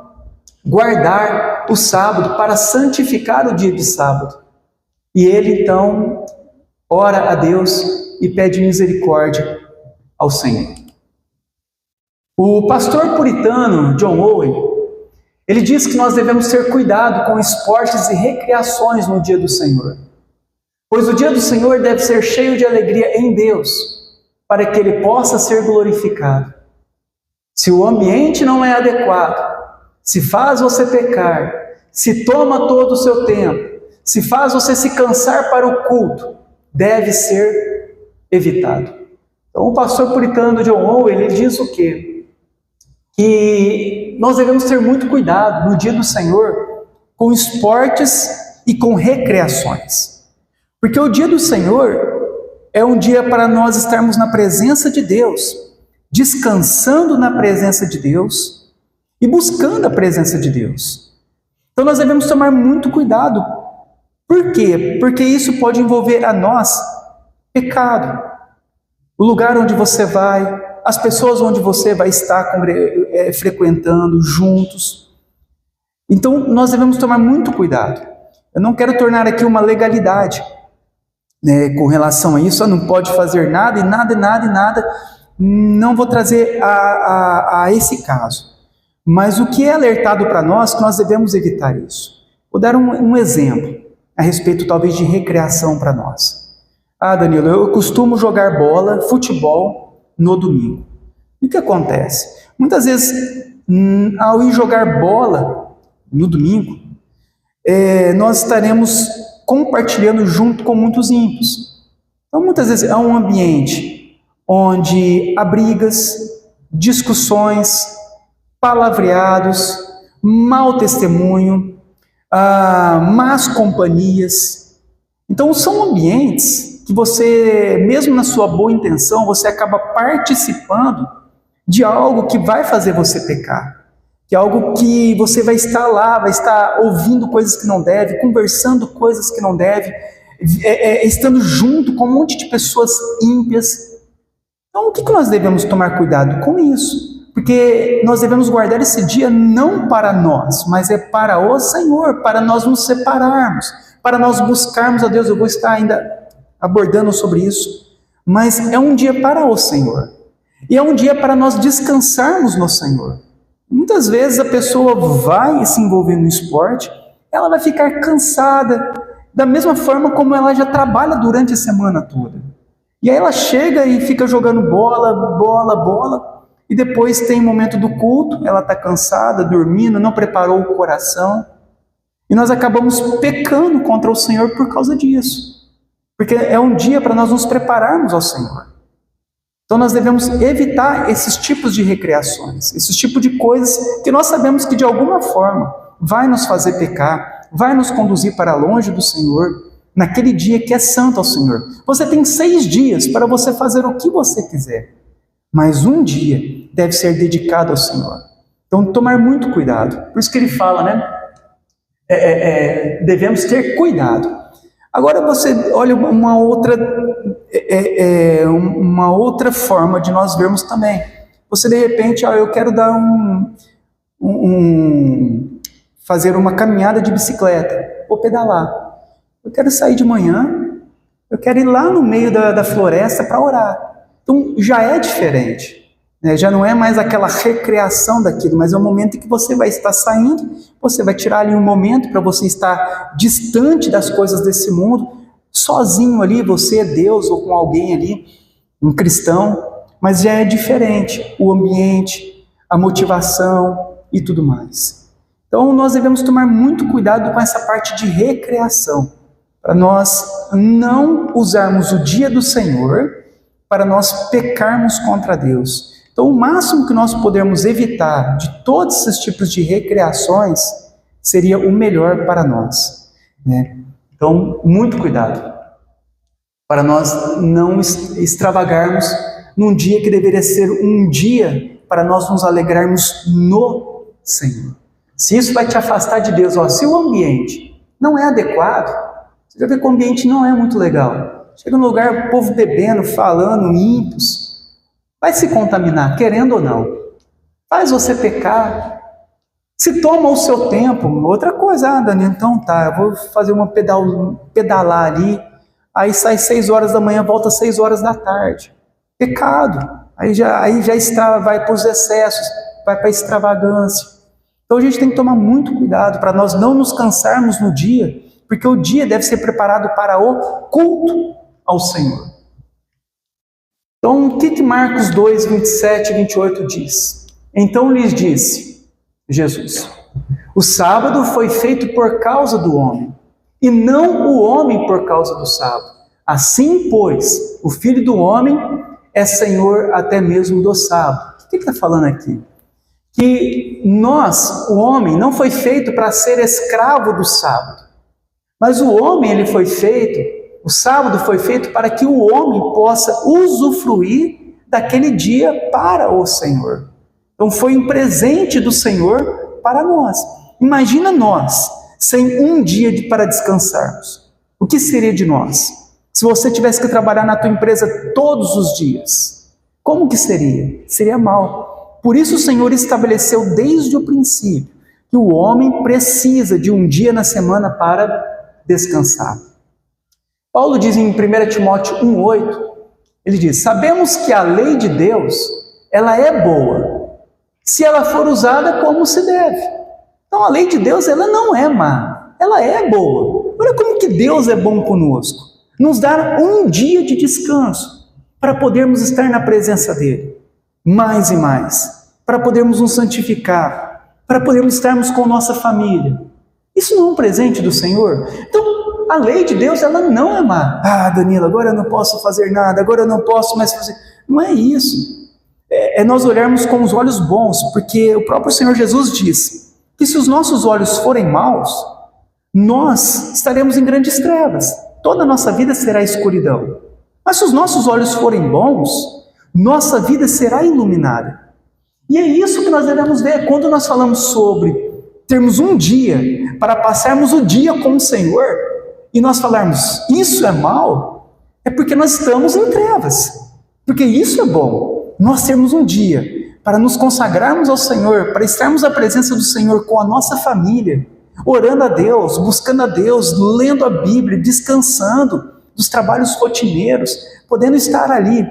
guardar o sábado para santificar o dia de sábado. E ele então ora a Deus e pede misericórdia ao Senhor. O pastor puritano John Owen, ele diz que nós devemos ter cuidado com esportes e recreações no dia do Senhor, pois o dia do Senhor deve ser cheio de alegria em Deus, para que Ele possa ser glorificado. Se o ambiente não é adequado, se faz você pecar, se toma todo o seu tempo, se faz você se cansar para o culto, deve ser evitado. Então o pastor puritano John Owen, ele diz o quê? Que nós devemos ter muito cuidado no dia do Senhor com esportes e com recreações. Porque o dia do Senhor é um dia para nós estarmos na presença de Deus, descansando na presença de Deus e buscando a presença de Deus. Então nós devemos tomar muito cuidado. Por quê? Porque isso pode envolver a nós pecado. O lugar onde você vai, as pessoas onde você vai estar frequentando juntos. Então nós devemos tomar muito cuidado. Eu não quero tornar aqui uma legalidade, né, com relação a isso. Não pode fazer nada e nada. Não vou trazer a esse caso. Mas o que é alertado para nós, que nós devemos evitar isso. Vou dar um exemplo a respeito talvez de recreação para nós. Danilo, eu costumo jogar bola, futebol, no domingo. E o que acontece? Muitas vezes, ao ir jogar bola no domingo, nós estaremos compartilhando junto com muitos ímpios. Então, muitas vezes é um ambiente onde há brigas, discussões, palavreados, mau testemunho, más companhias. Então, são ambientes que você, mesmo na sua boa intenção, você acaba participando de algo que vai fazer você pecar, que é algo que você vai estar lá, vai estar ouvindo coisas que não deve, conversando coisas que não deve, estando junto com um monte de pessoas ímpias. Então, o que nós devemos tomar cuidado com isso? Porque nós devemos guardar esse dia não para nós, mas é para o Senhor, para nós nos separarmos, para nós buscarmos a Deus. Eu vou estar ainda abordando sobre isso, mas é um dia para o Senhor, e é um dia para nós descansarmos no Senhor. Muitas vezes a pessoa vai se envolver no esporte, ela vai ficar cansada, da mesma forma como ela já trabalha durante a semana toda, e aí ela chega e fica jogando bola, e depois tem o momento do culto, ela está cansada, dormindo, não preparou o coração, e nós acabamos pecando contra o Senhor por causa disso, porque é um dia para nós nos prepararmos ao Senhor. Então nós devemos evitar esses tipos de recreações, esses tipos de coisas que nós sabemos que de alguma forma vai nos fazer pecar, vai nos conduzir para longe do Senhor, naquele dia que é santo ao Senhor. Você tem 6 dias para você fazer o que você quiser, mas um dia deve ser dedicado ao Senhor. Então tomar muito cuidado, por isso que ele fala, né? Devemos ter cuidado. Agora você olha uma outra forma de nós vermos também. Você de repente, eu quero dar fazer uma caminhada de bicicleta, ou pedalar. Eu quero sair de manhã, eu quero ir lá no meio da floresta para orar. Então já é diferente. Já não é mais aquela recreação daquilo, mas é um momento em que você vai estar saindo, você vai tirar ali um momento para você estar distante das coisas desse mundo, sozinho ali, você é Deus ou com alguém ali, um cristão, mas já é diferente o ambiente, a motivação e tudo mais. Então nós devemos tomar muito cuidado com essa parte de recreação, para nós não usarmos o dia do Senhor para nós pecarmos contra Deus. Então, o máximo que nós podemos evitar de todos esses tipos de recreações seria o melhor para nós, né? Então, muito cuidado, para nós não extravagarmos num dia que deveria ser um dia para nós nos alegrarmos no Senhor. Se isso vai te afastar de Deus, se o ambiente não é adequado, você já vê que o ambiente não é muito legal. Chega no lugar, o povo bebendo, falando, ímpios, vai se contaminar, querendo ou não. Faz você pecar. Se toma o seu tempo, outra coisa, Dani, então tá, eu vou fazer uma pedalar ali, aí sai 6 horas da manhã, volta 6 horas da tarde. Pecado. Aí já vai para os excessos, vai para a extravagância. Então a gente tem que tomar muito cuidado para nós não nos cansarmos no dia, porque o dia deve ser preparado para o culto ao Senhor. Então, o que Marcos 2, 27 e 28 diz? Então lhes disse Jesus: o sábado foi feito por causa do homem, e não o homem por causa do sábado. Assim, pois, o Filho do Homem é Senhor até mesmo do sábado. O que ele está falando aqui? Que nós, o homem, não foi feito para ser escravo do sábado, mas o homem, ele foi feito, o sábado foi feito para que o homem possa usufruir daquele dia para o Senhor. Então foi um presente do Senhor para nós. Imagina nós sem um dia para descansarmos. O que seria de nós? Se você tivesse que trabalhar na tua empresa todos os dias, como que seria? Seria mal. Por isso o Senhor estabeleceu desde o princípio que o homem precisa de um dia na semana para descansar. Paulo diz em 1 Timóteo 1,8, ele diz: sabemos que a lei de Deus, ela é boa, se ela for usada como se deve. Então a lei de Deus, ela não é má, ela é boa. Olha como que Deus é bom conosco, nos dar um dia de descanso, para podermos estar na presença dEle, mais e mais, para podermos nos santificar, para podermos estarmos com nossa família. Isso não é um presente do Senhor? Então, a lei de Deus, ela não é má. Danilo, agora eu não posso fazer nada, agora eu não posso mais fazer. Não é isso. É nós olharmos com os olhos bons, porque o próprio Senhor Jesus diz que se os nossos olhos forem maus, nós estaremos em grandes trevas. Toda a nossa vida será escuridão. Mas se os nossos olhos forem bons, nossa vida será iluminada. E é isso que nós devemos ver quando nós falamos sobre termos um dia para passarmos o dia com o Senhor, e nós falarmos, isso é mal, é porque nós estamos em trevas. Porque isso é bom, nós termos um dia para nos consagrarmos ao Senhor, para estarmos na presença do Senhor com a nossa família, orando a Deus, buscando a Deus, lendo a Bíblia, descansando dos trabalhos rotineiros, podendo estar ali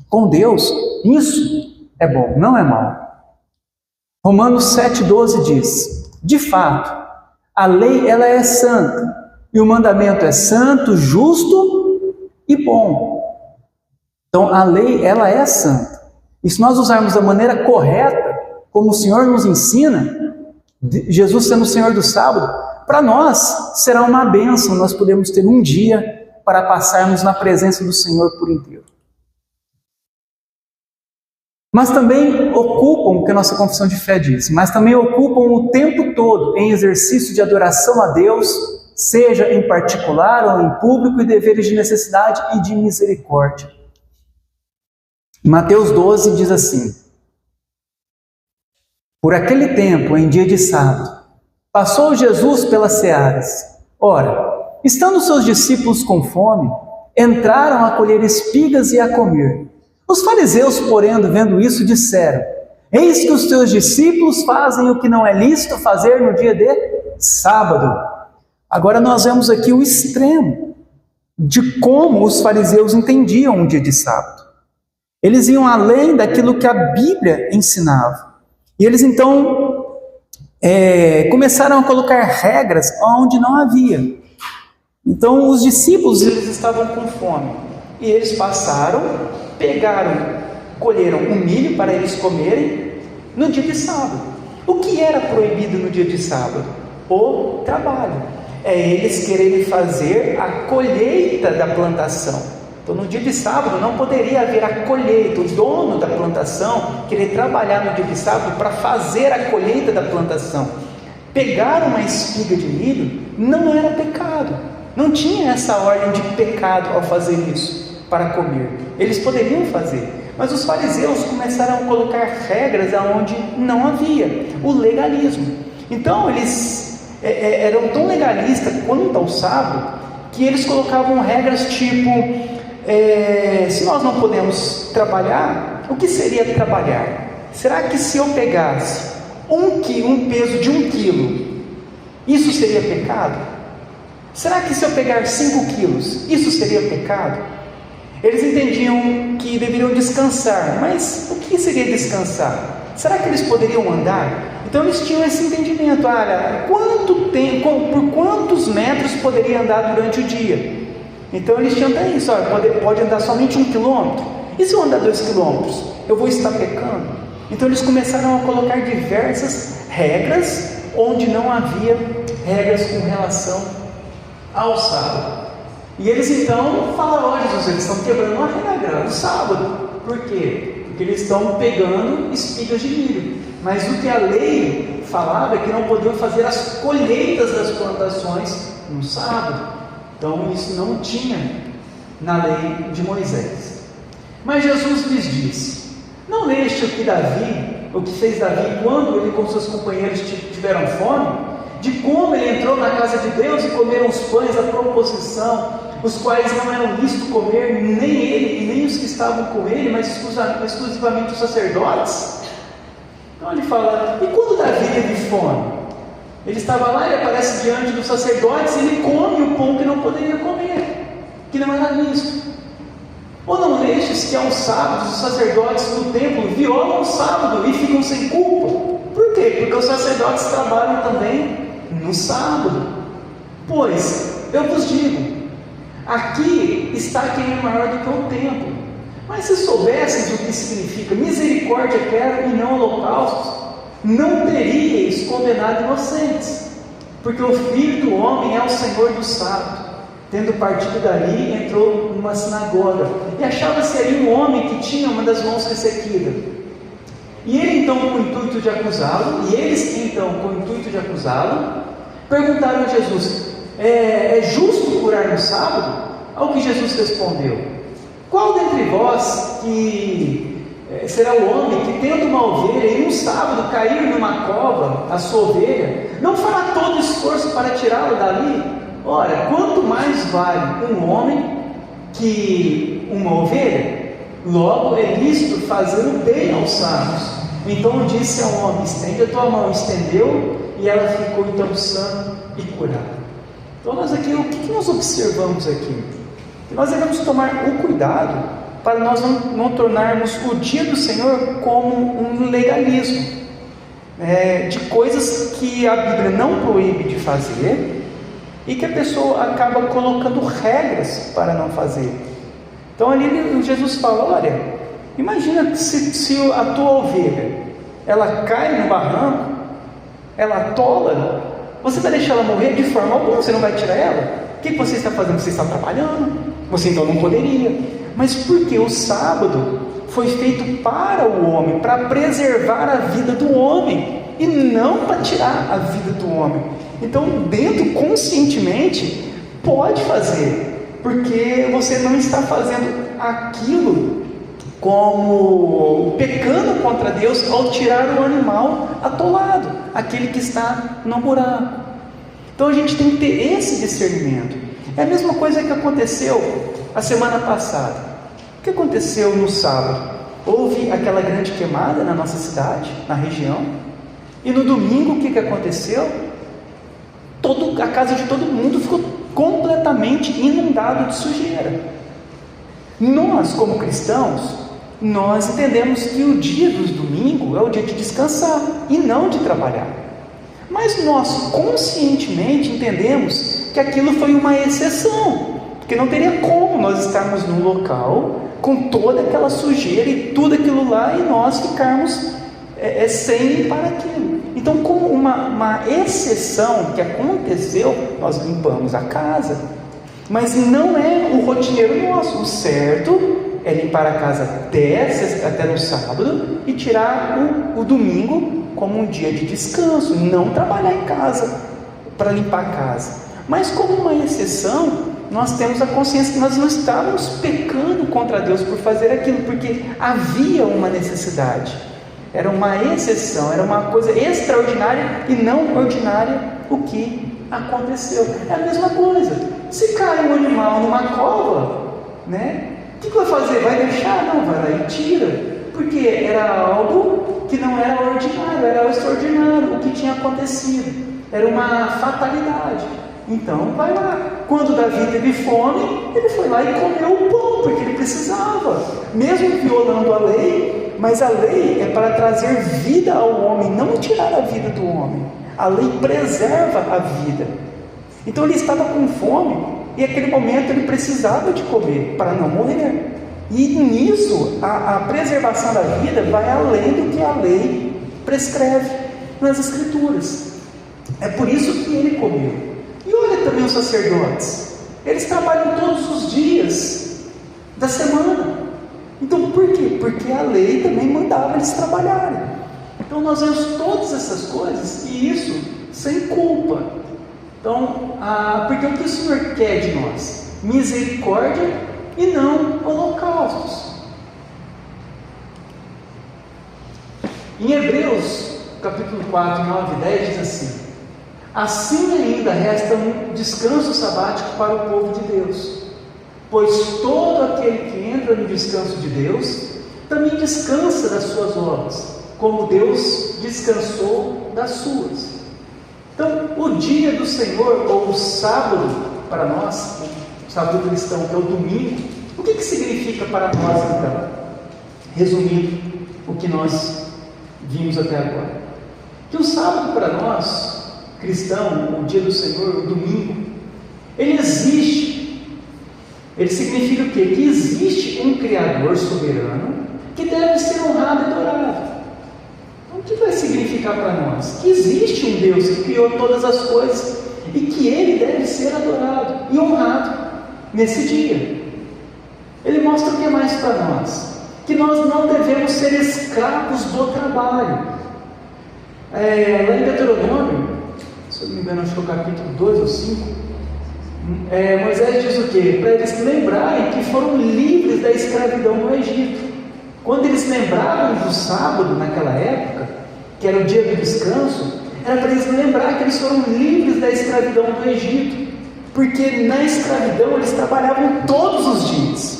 com Deus. Isso é bom, não é mal. Romanos 7,12 diz: de fato, a lei ela é santa, e o mandamento é santo, justo e bom. Então a lei ela é santa. E se nós usarmos da maneira correta, como o Senhor nos ensina, Jesus sendo o Senhor do sábado, para nós será uma bênção, nós podemos ter um dia para passarmos na presença do Senhor por inteiro. Mas também ocupam, que a nossa confissão de fé diz, mas também ocupam o tempo todo em exercício de adoração a Deus, seja em particular ou em público, e deveres de necessidade e de misericórdia. Mateus 12 diz assim: por aquele tempo, em dia de sábado, passou Jesus pelas searas. Ora, estando seus discípulos com fome, entraram a colher espigas e a comer. Os fariseus, porém, vendo isso, disseram: eis que os teus discípulos fazem o que não é lícito fazer no dia de sábado. Agora nós vemos aqui o extremo de como os fariseus entendiam o dia de sábado. Eles iam além daquilo que a Bíblia ensinava. E eles então começaram a colocar regras onde não havia. Então os discípulos, eles estavam com fome. E eles passaram, colheram um milho para eles comerem no dia de sábado. O que era proibido no dia de sábado? O trabalho. É eles quererem fazer a colheita da plantação. Então no dia de sábado não poderia haver a colheita. O dono da plantação querer trabalhar no dia de sábado para fazer a colheita da plantação. Pegar uma espiga de milho não era pecado. Não tinha essa ordem de pecado ao fazer isso para comer. Eles poderiam fazer. Mas os fariseus começaram a colocar regras onde não havia. O legalismo. Então eles eram tão legalistas quanto ao sábado, que eles colocavam regras tipo, se nós não podemos trabalhar, o que seria trabalhar? Será que se eu pegasse um peso de 1 quilo, isso seria pecado? Será que se eu pegar 5 quilos, isso seria pecado? Eles entendiam que deveriam descansar, mas o que seria descansar? Será que eles poderiam andar? Então eles tinham esse entendimento, olha, quanto tempo, por quantos metros poderia andar durante o dia? Então eles tinham até isso, olha, pode andar somente 1 quilômetro. E se eu andar 2 quilômetros, eu vou estar pecando? Então eles começaram a colocar diversas regras, onde não havia regras com relação ao sábado. E eles então falaram: olha Jesus, eles estão quebrando uma regra do sábado. Por quê? Porque eles estão pegando espigas de milho. Mas o que a lei falava é que não podiam fazer as colheitas das plantações no sábado. Então isso não tinha na lei de Moisés. Mas Jesus lhes disse: não leste o que fez Davi quando ele com seus companheiros tiveram fome? De como ele entrou na casa de Deus e comeram os pães à proposição, os quais não eram lícito comer, nem ele e nem os que estavam com ele, mas exclusivamente os sacerdotes? Então ele fala: e quando Davi teve fome? Ele estava lá, ele aparece diante dos sacerdotes e ele come o pão que não poderia comer, que não era lícito. Ou não lestes que aos sábados os sacerdotes no templo violam o sábado e ficam sem culpa? Por quê? Porque os sacerdotes trabalham também no sábado. Pois, eu vos digo, aqui está quem é maior do que o templo. Mas se soubesseis o que significa misericórdia quero e não holocaustos, não teríeis condenado inocentes, porque o Filho do Homem é o Senhor do sábado. Tendo partido dali, entrou numa sinagoga, e achava-se ali um homem que tinha uma das mãos ressequidas. E ele então, com o intuito de acusá-lo, perguntaram a Jesus: é justo curar no sábado? Ao que Jesus respondeu: qual dentre vós que será o homem que, tendo uma ovelha e um sábado cair numa cova a sua ovelha, não fará todo esforço para tirá-la dali? Ora, quanto mais vale um homem que uma ovelha? Logo é lícito fazer o bem aos sábios. Então disse ao homem: estende a tua mão. Estendeu, e ela ficou então sã e curada. Então nós aqui, o que nós observamos aqui? Que nós devemos tomar o cuidado para nós não tornarmos o dia do Senhor como um legalismo, de coisas que a Bíblia não proíbe de fazer e que a pessoa acaba colocando regras para não fazer. Então ali Jesus fala: olha, Imagina se a tua ovelha, ela cai no barranco, ela atola, você vai deixar ela morrer de forma alguma, você não vai tirar ela? O que você está fazendo? Você está trabalhando, você então não poderia. Mas porque o sábado foi feito para o homem, para preservar a vida do homem, e não para tirar a vida do homem. Então, dentro, conscientemente, pode fazer, porque você não está fazendo aquilo como pecando contra Deus ao tirar o animal atolado, aquele que está no buraco. Então a gente tem que ter esse discernimento. É a mesma coisa que aconteceu a semana passada. O que aconteceu no sábado? Houve aquela grande queimada na nossa cidade, na região, e no domingo o que aconteceu? A casa de todo mundo ficou completamente inundada de sujeira. Nós, como cristãos, nós entendemos que o dia dos domingos é o dia de descansar e não de trabalhar. Mas nós conscientemente entendemos que aquilo foi uma exceção, porque não teria como nós estarmos num local com toda aquela sujeira e tudo aquilo lá e nós ficarmos sem limpar aquilo. Então, como uma exceção que aconteceu, nós limpamos a casa, mas não é o rotineiro nosso. O certo é limpar a casa até no sábado e tirar o domingo como um dia de descanso, não trabalhar em casa para limpar a casa. Mas como uma exceção, nós temos a consciência que nós não estávamos pecando contra Deus por fazer aquilo, porque havia uma necessidade, era uma exceção, era uma coisa extraordinária e não ordinária o que aconteceu. É a mesma coisa, se cai um animal numa cova, né? O que vai fazer? Vai deixar? Não, vai lá e tira, porque era algo que não era ordinário, era o extraordinário, o que tinha acontecido, era uma fatalidade. Então vai lá. Quando Davi teve fome, ele foi lá e comeu o pão, porque ele precisava, mesmo violando a lei, mas a lei é para trazer vida ao homem, não tirar a vida do homem. A lei preserva a vida. Então ele estava com fome, e naquele momento ele precisava de comer para não morrer. E nisso a preservação da vida vai além do que a lei prescreve nas Escrituras. É por isso que ele comeu. E olha também os sacerdotes, eles trabalham todos os dias da semana. Então por quê? Porque a lei também mandava eles trabalharem. Então nós vemos todas essas coisas, e isso sem culpa. Então, porque o que o Senhor quer de nós? Misericórdia e não holocaustos. Em Hebreus, capítulo 4, 9 e 10 diz assim: assim ainda resta um descanso sabático para o povo de Deus, pois todo aquele que entra no descanso de Deus, também descansa das suas obras, como Deus descansou das suas. Então, o dia do Senhor, ou o sábado, para nós, o sábado cristão, que é o domingo, o que significa para nós então? Resumindo o que nós vimos até agora, que o sábado para nós, cristão, o dia do Senhor, o domingo, ele existe. Ele significa o quê? Que existe um Criador soberano que deve ser honrado e adorado. O que vai significar para nós? Que existe um Deus que criou todas as coisas e que Ele deve ser adorado e honrado nesse dia. Ele mostra o que mais para nós? Que nós não devemos ser escravos do trabalho. Lá em Deuteronômio, se eu não me engano, acho que é o capítulo 2 ou 5, Moisés diz o quê? Para eles lembrarem que foram livres da escravidão no Egito. Quando eles lembravam do sábado naquela época, que era o dia do descanso, era para eles lembrar que eles foram livres da escravidão do Egito, porque na escravidão eles trabalhavam todos os dias.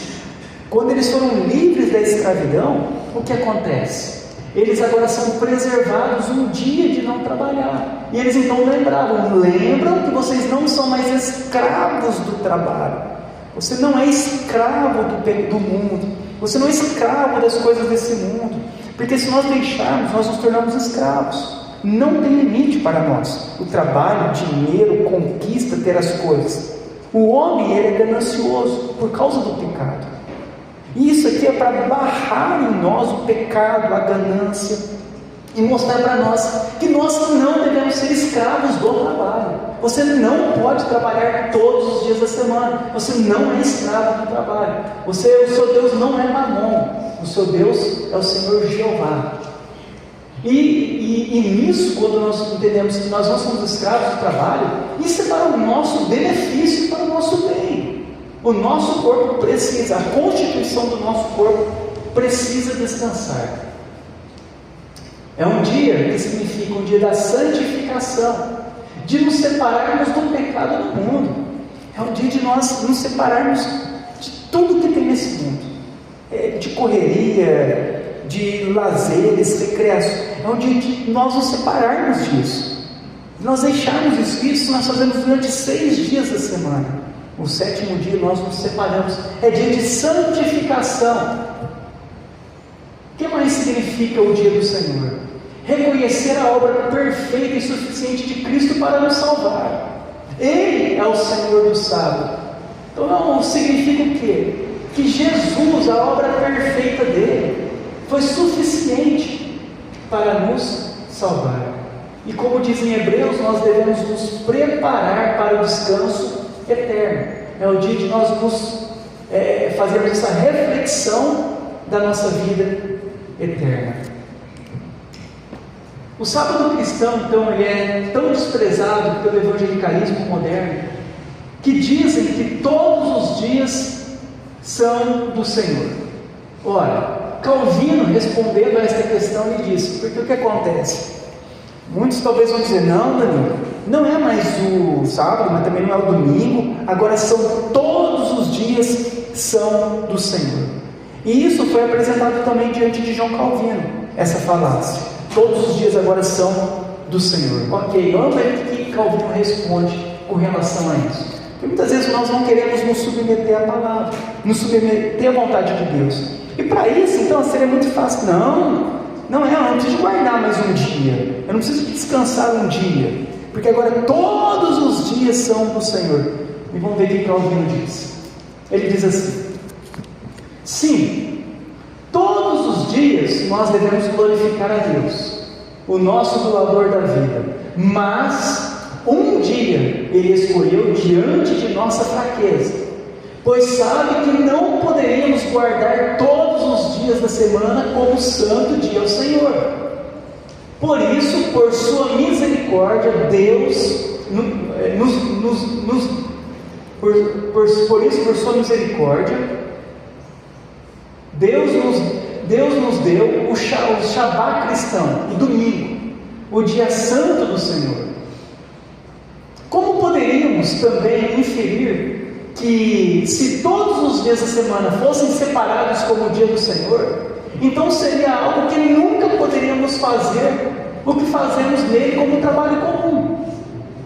Quando eles foram livres da escravidão, o que acontece? Eles agora são preservados um dia de não trabalhar, e eles então lembram que vocês não são mais escravos do trabalho, você não é escravo do mundo, você não é escravo das coisas desse mundo, porque se nós deixarmos, nós nos tornamos escravos. Não tem limite para nós. O trabalho, o dinheiro, conquista, ter as coisas. O homem, ele é ganancioso por causa do pecado. E isso aqui é para barrar em nós o pecado, a ganância, e mostrar para nós que nós não devemos ser escravos do trabalho. Você não pode trabalhar todos os dias da semana. Você não é escravo do trabalho. O seu Deus não é Mamon. O seu Deus é o Senhor Jeová. E nisso, quando nós entendemos que nós não somos escravos do trabalho, isso é para o nosso benefício, para o nosso bem. O nosso corpo precisa, a constituição do nosso corpo precisa descansar. É um dia que significa um dia da santificação, de nos separarmos do pecado do mundo. É um dia de nós nos separarmos de tudo que tem nesse mundo, de correria, de lazeres, recreações. É um dia de nós nos separarmos disso, nós deixarmos isso nós fazemos durante 6 dias da semana. O 7º dia nós nos separamos, é dia de santificação. O que mais significa o dia do Senhor? Reconhecer a obra perfeita e suficiente de Cristo para nos salvar. Ele é o Senhor do sábado. Então não significa o quê? Que Jesus, a obra perfeita dele, foi suficiente para nos salvar. E como diz em Hebreus, nós devemos nos preparar para o descanso eterno. É o dia de nós fazermos essa reflexão da nossa vida eterna. O sábado cristão, então, ele é tão desprezado pelo evangelicalismo moderno, que dizem que todos os dias são do Senhor. Ora, Calvino, respondendo a esta questão, ele disse, porque o que acontece? Muitos talvez vão dizer, não, Danilo, não é mais o sábado, mas também não é o domingo, agora são todos os dias são do Senhor. E isso foi apresentado também diante de João Calvino, essa falácia. Todos os dias agora são do Senhor. Ok, vamos ver o que Calvino responde com relação a isso. Porque muitas vezes nós não queremos nos submeter à palavra, nos submeter à vontade de Deus. E para isso, então, seria muito fácil. Não é, eu não preciso guardar mais um dia. Eu não preciso descansar um dia. Porque agora todos os dias são do Senhor. E vamos ver o que Calvino diz. Ele diz assim: sim, todos os dias nós devemos glorificar a Deus, o nosso doador da vida, mas um dia Ele escolheu diante de nossa fraqueza, pois sabe que não poderíamos guardar todos os dias da semana como santo dia ao Senhor. Por isso, por sua misericórdia, Deus por sua misericórdia, Deus nos deu o Shabá cristão, o domingo, o dia santo do Senhor. Como poderíamos também inferir que, se todos os dias da semana fossem separados como o dia do Senhor, então seria algo que nunca poderíamos fazer o que fazemos nele como um trabalho comum.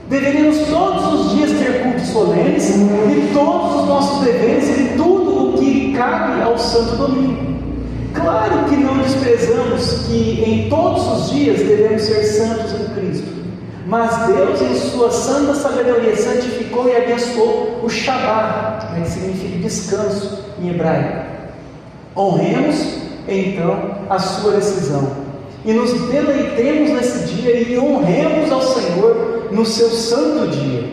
Deveríamos todos os dias ter cultos solenes e todos os nossos deveres e tudo o que cabe ao Santo Domingo. Claro que não desprezamos que em todos os dias devemos ser santos em Cristo, mas Deus, em sua santa sabedoria, santificou e abençoou o Shabá, que significa descanso em hebraico. Honremos então a sua decisão e nos deleitemos nesse dia e honremos ao Senhor no seu santo dia,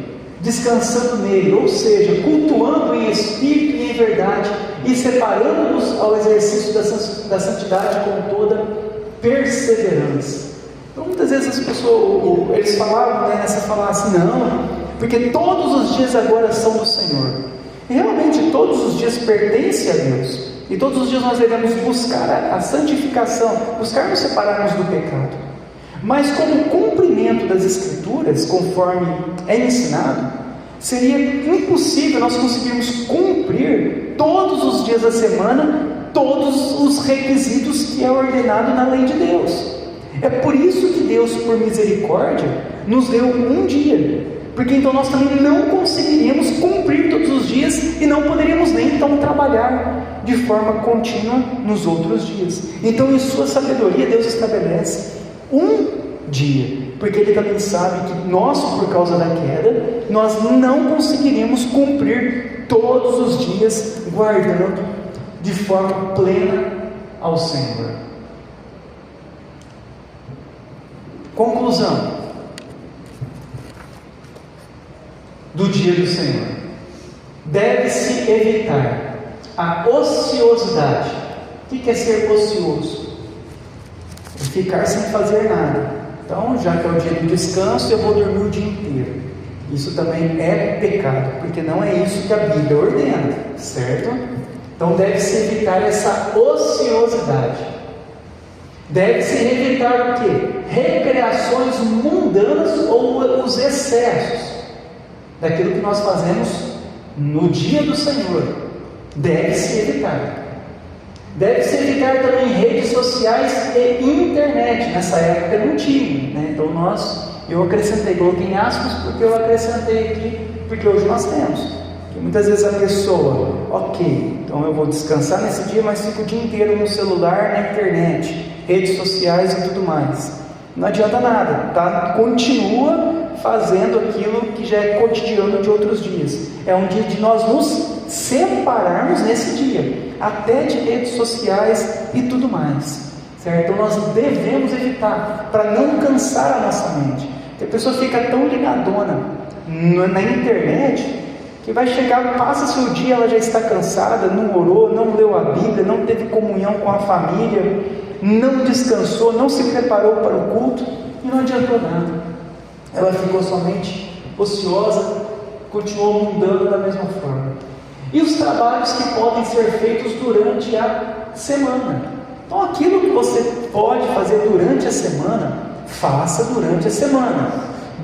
descansando nele, ou seja, cultuando em espírito e em verdade e separando-nos ao exercício da santidade com toda perseverança. Então, muitas vezes as pessoas, eles falavam, nessa falácia, não, porque todos os dias agora são do Senhor. E realmente todos os dias pertencem a Deus. E todos os dias nós devemos buscar a santificação, buscar nos separarmos do pecado. Mas como cumprimento das Escrituras, conforme é ensinado, seria impossível nós conseguirmos cumprir todos os dias da semana, todos os requisitos que é ordenado na lei de Deus. É por isso que Deus, por misericórdia, nos deu um dia, porque então nós também não conseguiríamos cumprir todos os dias e não poderíamos nem então trabalhar de forma contínua nos outros dias. Então, em sua sabedoria, Deus estabelece um dia, porque Ele também sabe que nós, por causa da queda, nós não conseguiríamos cumprir todos os dias guardando de forma plena ao Senhor. Conclusão do dia do Senhor: deve-se evitar a ociosidade. O que é ser ocioso? É ficar sem fazer nada. Então, já que é o dia do descanso, eu vou dormir o dia inteiro. Isso também é pecado, porque não é isso que a Bíblia ordena, certo? Então deve-se evitar essa ociosidade. Deve-se evitar o quê? Recreações mundanas ou os excessos daquilo que nós fazemos no dia do Senhor. Deve-se evitar. Deve-se evitar também redes sociais e internet. Nessa época não tinha, né? Então eu acrescentei, coloquei em aspas porque eu acrescentei aqui, porque hoje nós temos. Porque muitas vezes a pessoa, ok, então eu vou descansar nesse dia, mas fico o dia inteiro no celular, na internet, redes sociais e tudo mais. Não adianta nada, tá? Continua fazendo aquilo que já é cotidiano de outros dias. É um dia de nós nos separarmos nesse dia, até de redes sociais e tudo mais, certo? Então nós devemos evitar, para não cansar a nossa mente. Porque a pessoa fica tão ligadona na internet, que vai chegar, passa seu dia, ela já está cansada, não orou, não leu a Bíblia, não teve comunhão com a família, não descansou, não se preparou para o culto, e não adiantou nada. Ela ficou somente ociosa, continuou mudando da mesma forma. E os trabalhos que podem ser feitos durante a semana. Então aquilo que você pode fazer durante a semana, faça durante a semana.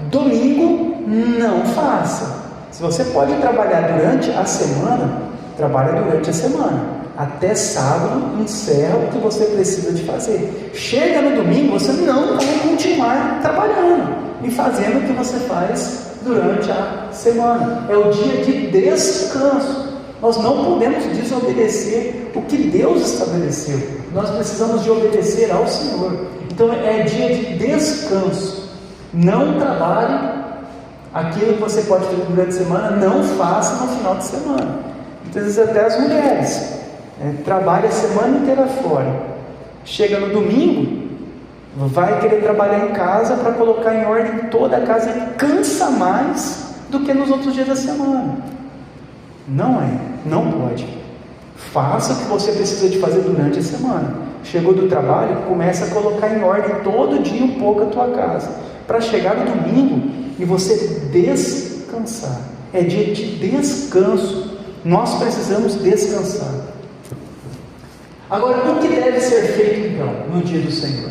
Domingo, não faça. Se você pode trabalhar durante a semana, trabalhe durante a semana. Até sábado, encerra o que você precisa de fazer. Chega no domingo, você não vai continuar trabalhando e fazendo o que você faz durante a semana. É o dia de descanso. Nós não podemos desobedecer o que Deus estabeleceu. Nós precisamos de obedecer ao Senhor. Então é dia de descanso. Não trabalhe. Aquilo que você pode fazer durante a semana, não faça no final de semana. Muitas vezes até as mulheres trabalham a semana inteira fora. Chega no domingo, vai querer trabalhar em casa para colocar em ordem toda a casa e cansa mais do que nos outros dias da semana. Não pode. Faça o que você precisa de fazer durante a semana. Chegou do trabalho, começa a colocar em ordem todo dia um pouco a tua casa, para chegar no domingo e você descansar. É dia de descanso. Nós precisamos descansar. Agora, o que deve ser feito então no dia do Senhor?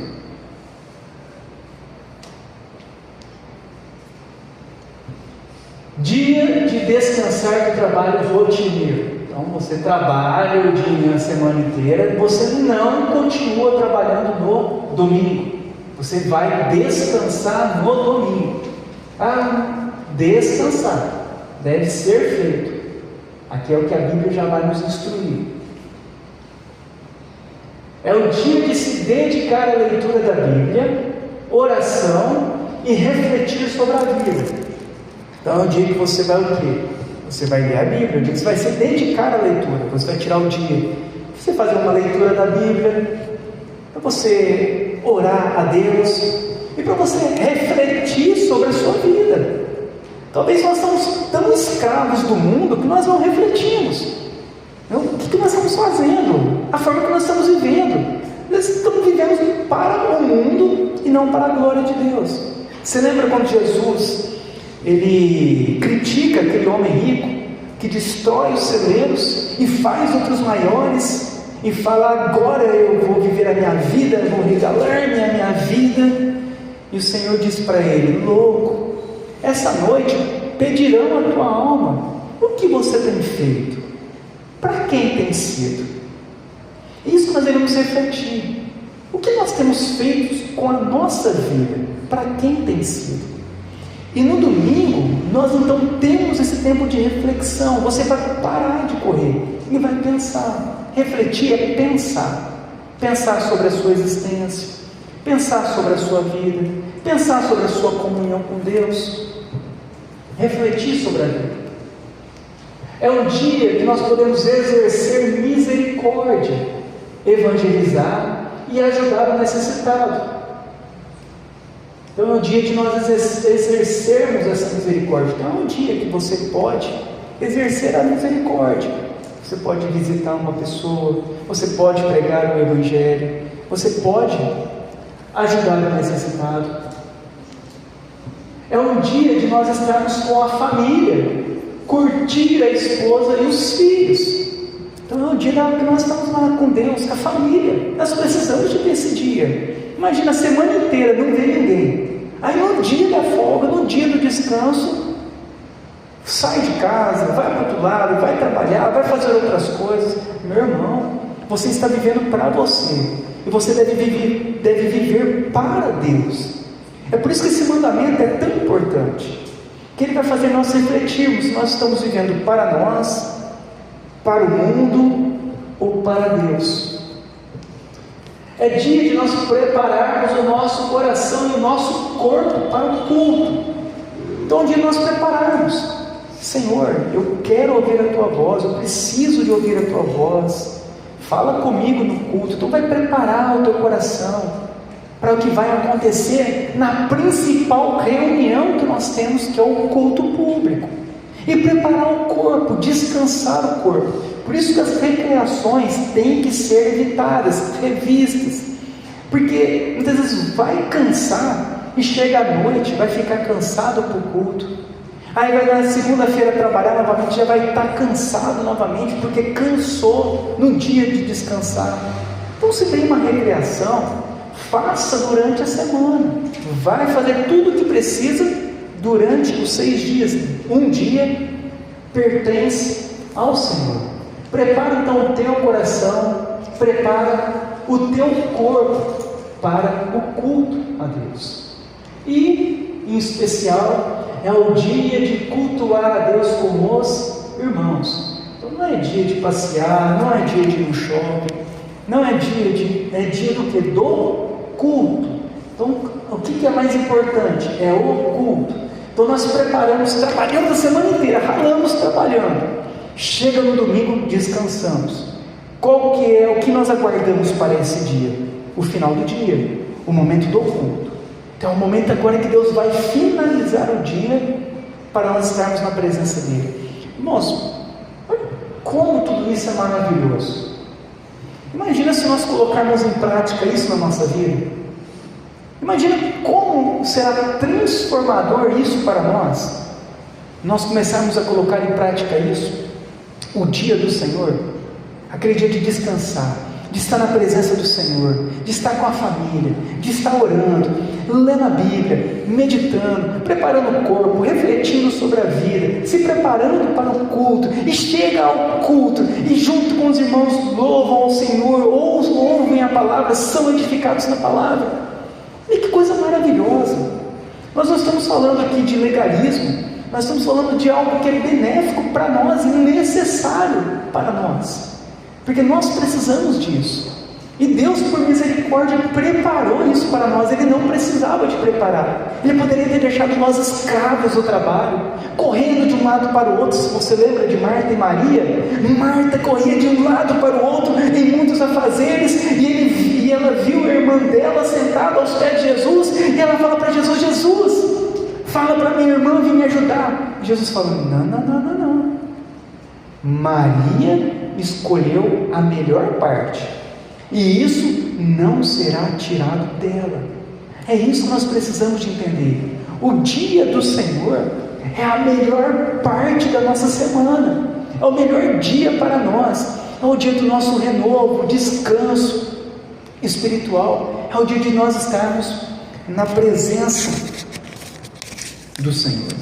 Dia de descansar do trabalho rotineiro. Então você trabalha o dia, a semana inteira, você não continua trabalhando no domingo. Você vai descansar no domingo. Descansar deve ser feito. Aqui é o que a Bíblia já vai nos instruir. É o dia de se dedicar à leitura da Bíblia, oração e refletir sobre a vida. Então é o dia que você vai o quê? Você vai ler a Bíblia, é o dia que você vai se dedicar à leitura. Você vai tirar o dia para você fazer uma leitura da Bíblia, para você orar a Deus e para você refletir sobre a sua vida. Talvez nós estamos tão escravos do mundo que nós não refletimos. O que nós estamos fazendo? A forma que nós estamos vivendo. Nós estamos vivendo para o mundo e não para a glória de Deus. Você lembra quando Jesus ele critica aquele homem rico que destrói os celeiros e faz outros maiores e fala: agora eu vou viver a minha vida, eu vou regalar-me a minha vida. E o Senhor diz para ele: louco, essa noite pedirão a tua alma. O que você tem feito? Para quem tem sido? Isso nós devemos refletir. O que nós temos feito com a nossa vida? Para quem tem sido? E no domingo, nós então temos esse tempo de reflexão. Você vai parar de correr e vai pensar. Refletir é pensar. Pensar sobre a sua existência, pensar sobre a sua vida, pensar sobre a sua comunhão com Deus, refletir sobre a vida. É um dia que nós podemos exercer misericórdia, evangelizar e ajudar o necessitado. Então é um dia de nós exercermos essa misericórdia. Então é um dia que você pode exercer a misericórdia. Você pode visitar uma pessoa, você pode pregar o Evangelho, você pode ajudar o necessitado. É um dia de nós estarmos com a família, curtir a esposa e os filhos. Então é um dia que nós estamos lá com Deus, com a família. Nós precisamos de ter esse dia. Imagina a semana inteira, não vê ninguém. Aí no dia da folga, no dia do descanso, sai de casa, vai para o outro lado, vai trabalhar, vai fazer outras coisas. Meu irmão, você está vivendo para você. E você deve viver para Deus. É por isso que esse mandamento é tão importante. Que ele vai fazer nós refletirmos se nós estamos vivendo para nós, para o mundo ou para Deus. É dia de nós prepararmos o nosso coração e o nosso corpo para o culto. Então, de nós prepararmos. Senhor, eu quero ouvir a Tua voz, eu preciso de ouvir a Tua voz. Fala comigo no culto. Então vai preparar o teu coração para o que vai acontecer na principal reunião que nós temos, que é o culto público. E preparar o corpo, descansar o corpo. Por isso que as recreações têm que ser evitadas, revistas. Porque muitas vezes vai cansar e chega à noite, vai ficar cansado para o culto. Aí vai na segunda-feira trabalhar novamente, já vai estar cansado novamente, porque cansou no dia de descansar. Então, se tem uma recreação, faça durante a semana. Vai fazer tudo o que precisa durante os 6 dias. Um dia pertence ao Senhor. Prepara então o teu coração, prepara o teu corpo para o culto a Deus. E, em especial, é o dia de cultuar a Deus com os irmãos. Então não é dia de passear, não é dia de ir no shopping, não é dia do que? Do culto. Então o que é mais importante? É o culto. Então nós preparamos, trabalhamos a semana inteira, ralamos trabalhando. Chega no domingo, descansamos. Qual que é o que nós aguardamos para esse dia? O final do dia, o momento do culto. Então é o momento agora que Deus vai finalizar o dia para nós estarmos na presença dEle. Irmãos, olha como tudo isso é maravilhoso. Imagina se nós colocarmos em prática isso na nossa vida. Imagina como será transformador isso para nós. Nós começarmos a colocar em prática isso. O dia do Senhor, aquele dia de descansar, de estar na presença do Senhor, de estar com a família, de estar orando, lendo a Bíblia, meditando, preparando o corpo, refletindo sobre a vida, se preparando para o culto, e chega ao culto, e junto com os irmãos louvam ao Senhor, ou ouvem a palavra, são edificados na palavra. E que coisa maravilhosa! Nós não estamos falando aqui de legalismo, nós estamos falando de algo que é benéfico para nós e necessário para nós. Porque nós precisamos disso. E Deus, por misericórdia, preparou isso para nós. Ele não precisava de preparar. Ele poderia ter deixado nós escravos do trabalho, correndo de um lado para o outro. Se você lembra de Marta e Maria, Marta corria de um lado para o outro em muitos afazeres, e ela viu a irmã dela sentada aos pés de Jesus, e ela fala para Jesus: Jesus, fala para minha irmã vir me ajudar. E Jesus fala: não. Maria escolheu a melhor parte, e isso não será tirado dela. É isso que nós precisamos de entender. O dia do Senhor é a melhor parte da nossa semana, é o melhor dia para nós, é o dia do nosso renovo, descanso espiritual, é o dia de nós estarmos na presença do Senhor.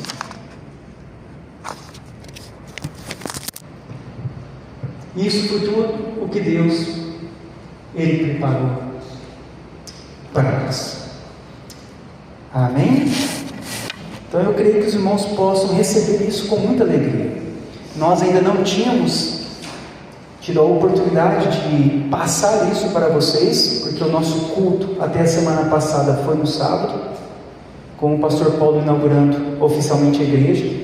Isso foi tudo o que Deus, Ele preparou para nós. Amém? Então eu creio que os irmãos possam receber isso com muita alegria. Nós ainda não tínhamos tido a oportunidade de passar isso para vocês, porque o nosso culto até a semana passada foi no sábado, com o pastor Paulo inaugurando oficialmente a igreja.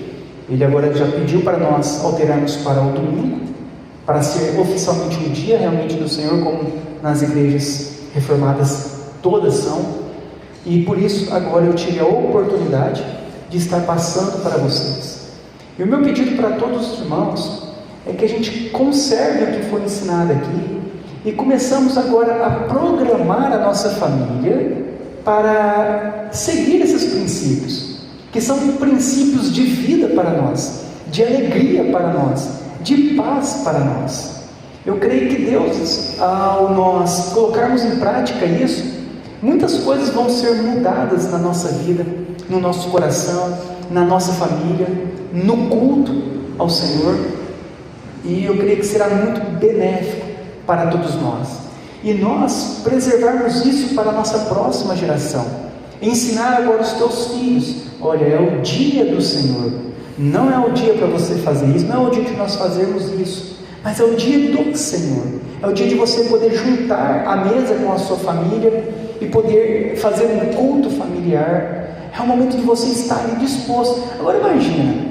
Ele agora já pediu para nós alterarmos para o domingo, para ser oficialmente um dia realmente do Senhor, como nas igrejas reformadas todas são. E por isso agora eu tive a oportunidade de estar passando para vocês. E o meu pedido para todos os irmãos é que a gente conserve o que foi ensinado aqui e começamos agora a programar a nossa família para seguir esses princípios, que são princípios de vida para nós, de alegria para nós, de paz para nós. Eu creio que Deus, ao nós colocarmos em prática isso, muitas coisas vão ser mudadas na nossa vida, no nosso coração, na nossa família, no culto ao Senhor, e eu creio que será muito benéfico para todos nós, e nós preservarmos isso para a nossa próxima geração, ensinar agora os teus filhos: olha, é o dia do Senhor, não é o dia para você fazer isso, não é o dia de nós fazermos isso, mas é o dia do Senhor, é o dia de você poder juntar a mesa com a sua família e poder fazer um culto familiar. É o momento de você estar ali disposto. Agora imagina,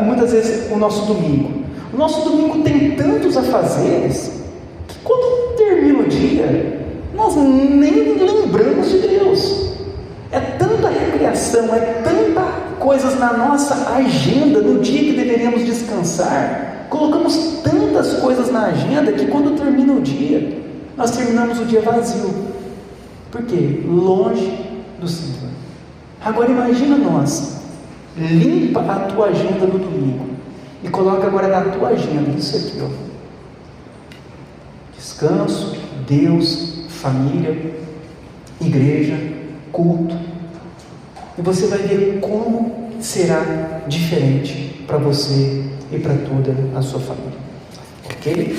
muitas vezes o nosso domingo tem tantos afazeres, que quando termina o dia, nós nem lembramos de Deus. É tanta recreação, é tanta coisas na nossa agenda, no dia que deveríamos descansar, colocamos tantas coisas na agenda, que quando termina o dia, nós terminamos o dia vazio. Por quê? Longe do Senhor. Agora imagina nós, limpa a tua agenda no domingo, e coloca agora na tua agenda isso aqui, ó: descanso, Deus, família, igreja, culto, e você vai ver como será diferente para você e para toda a sua família, ok?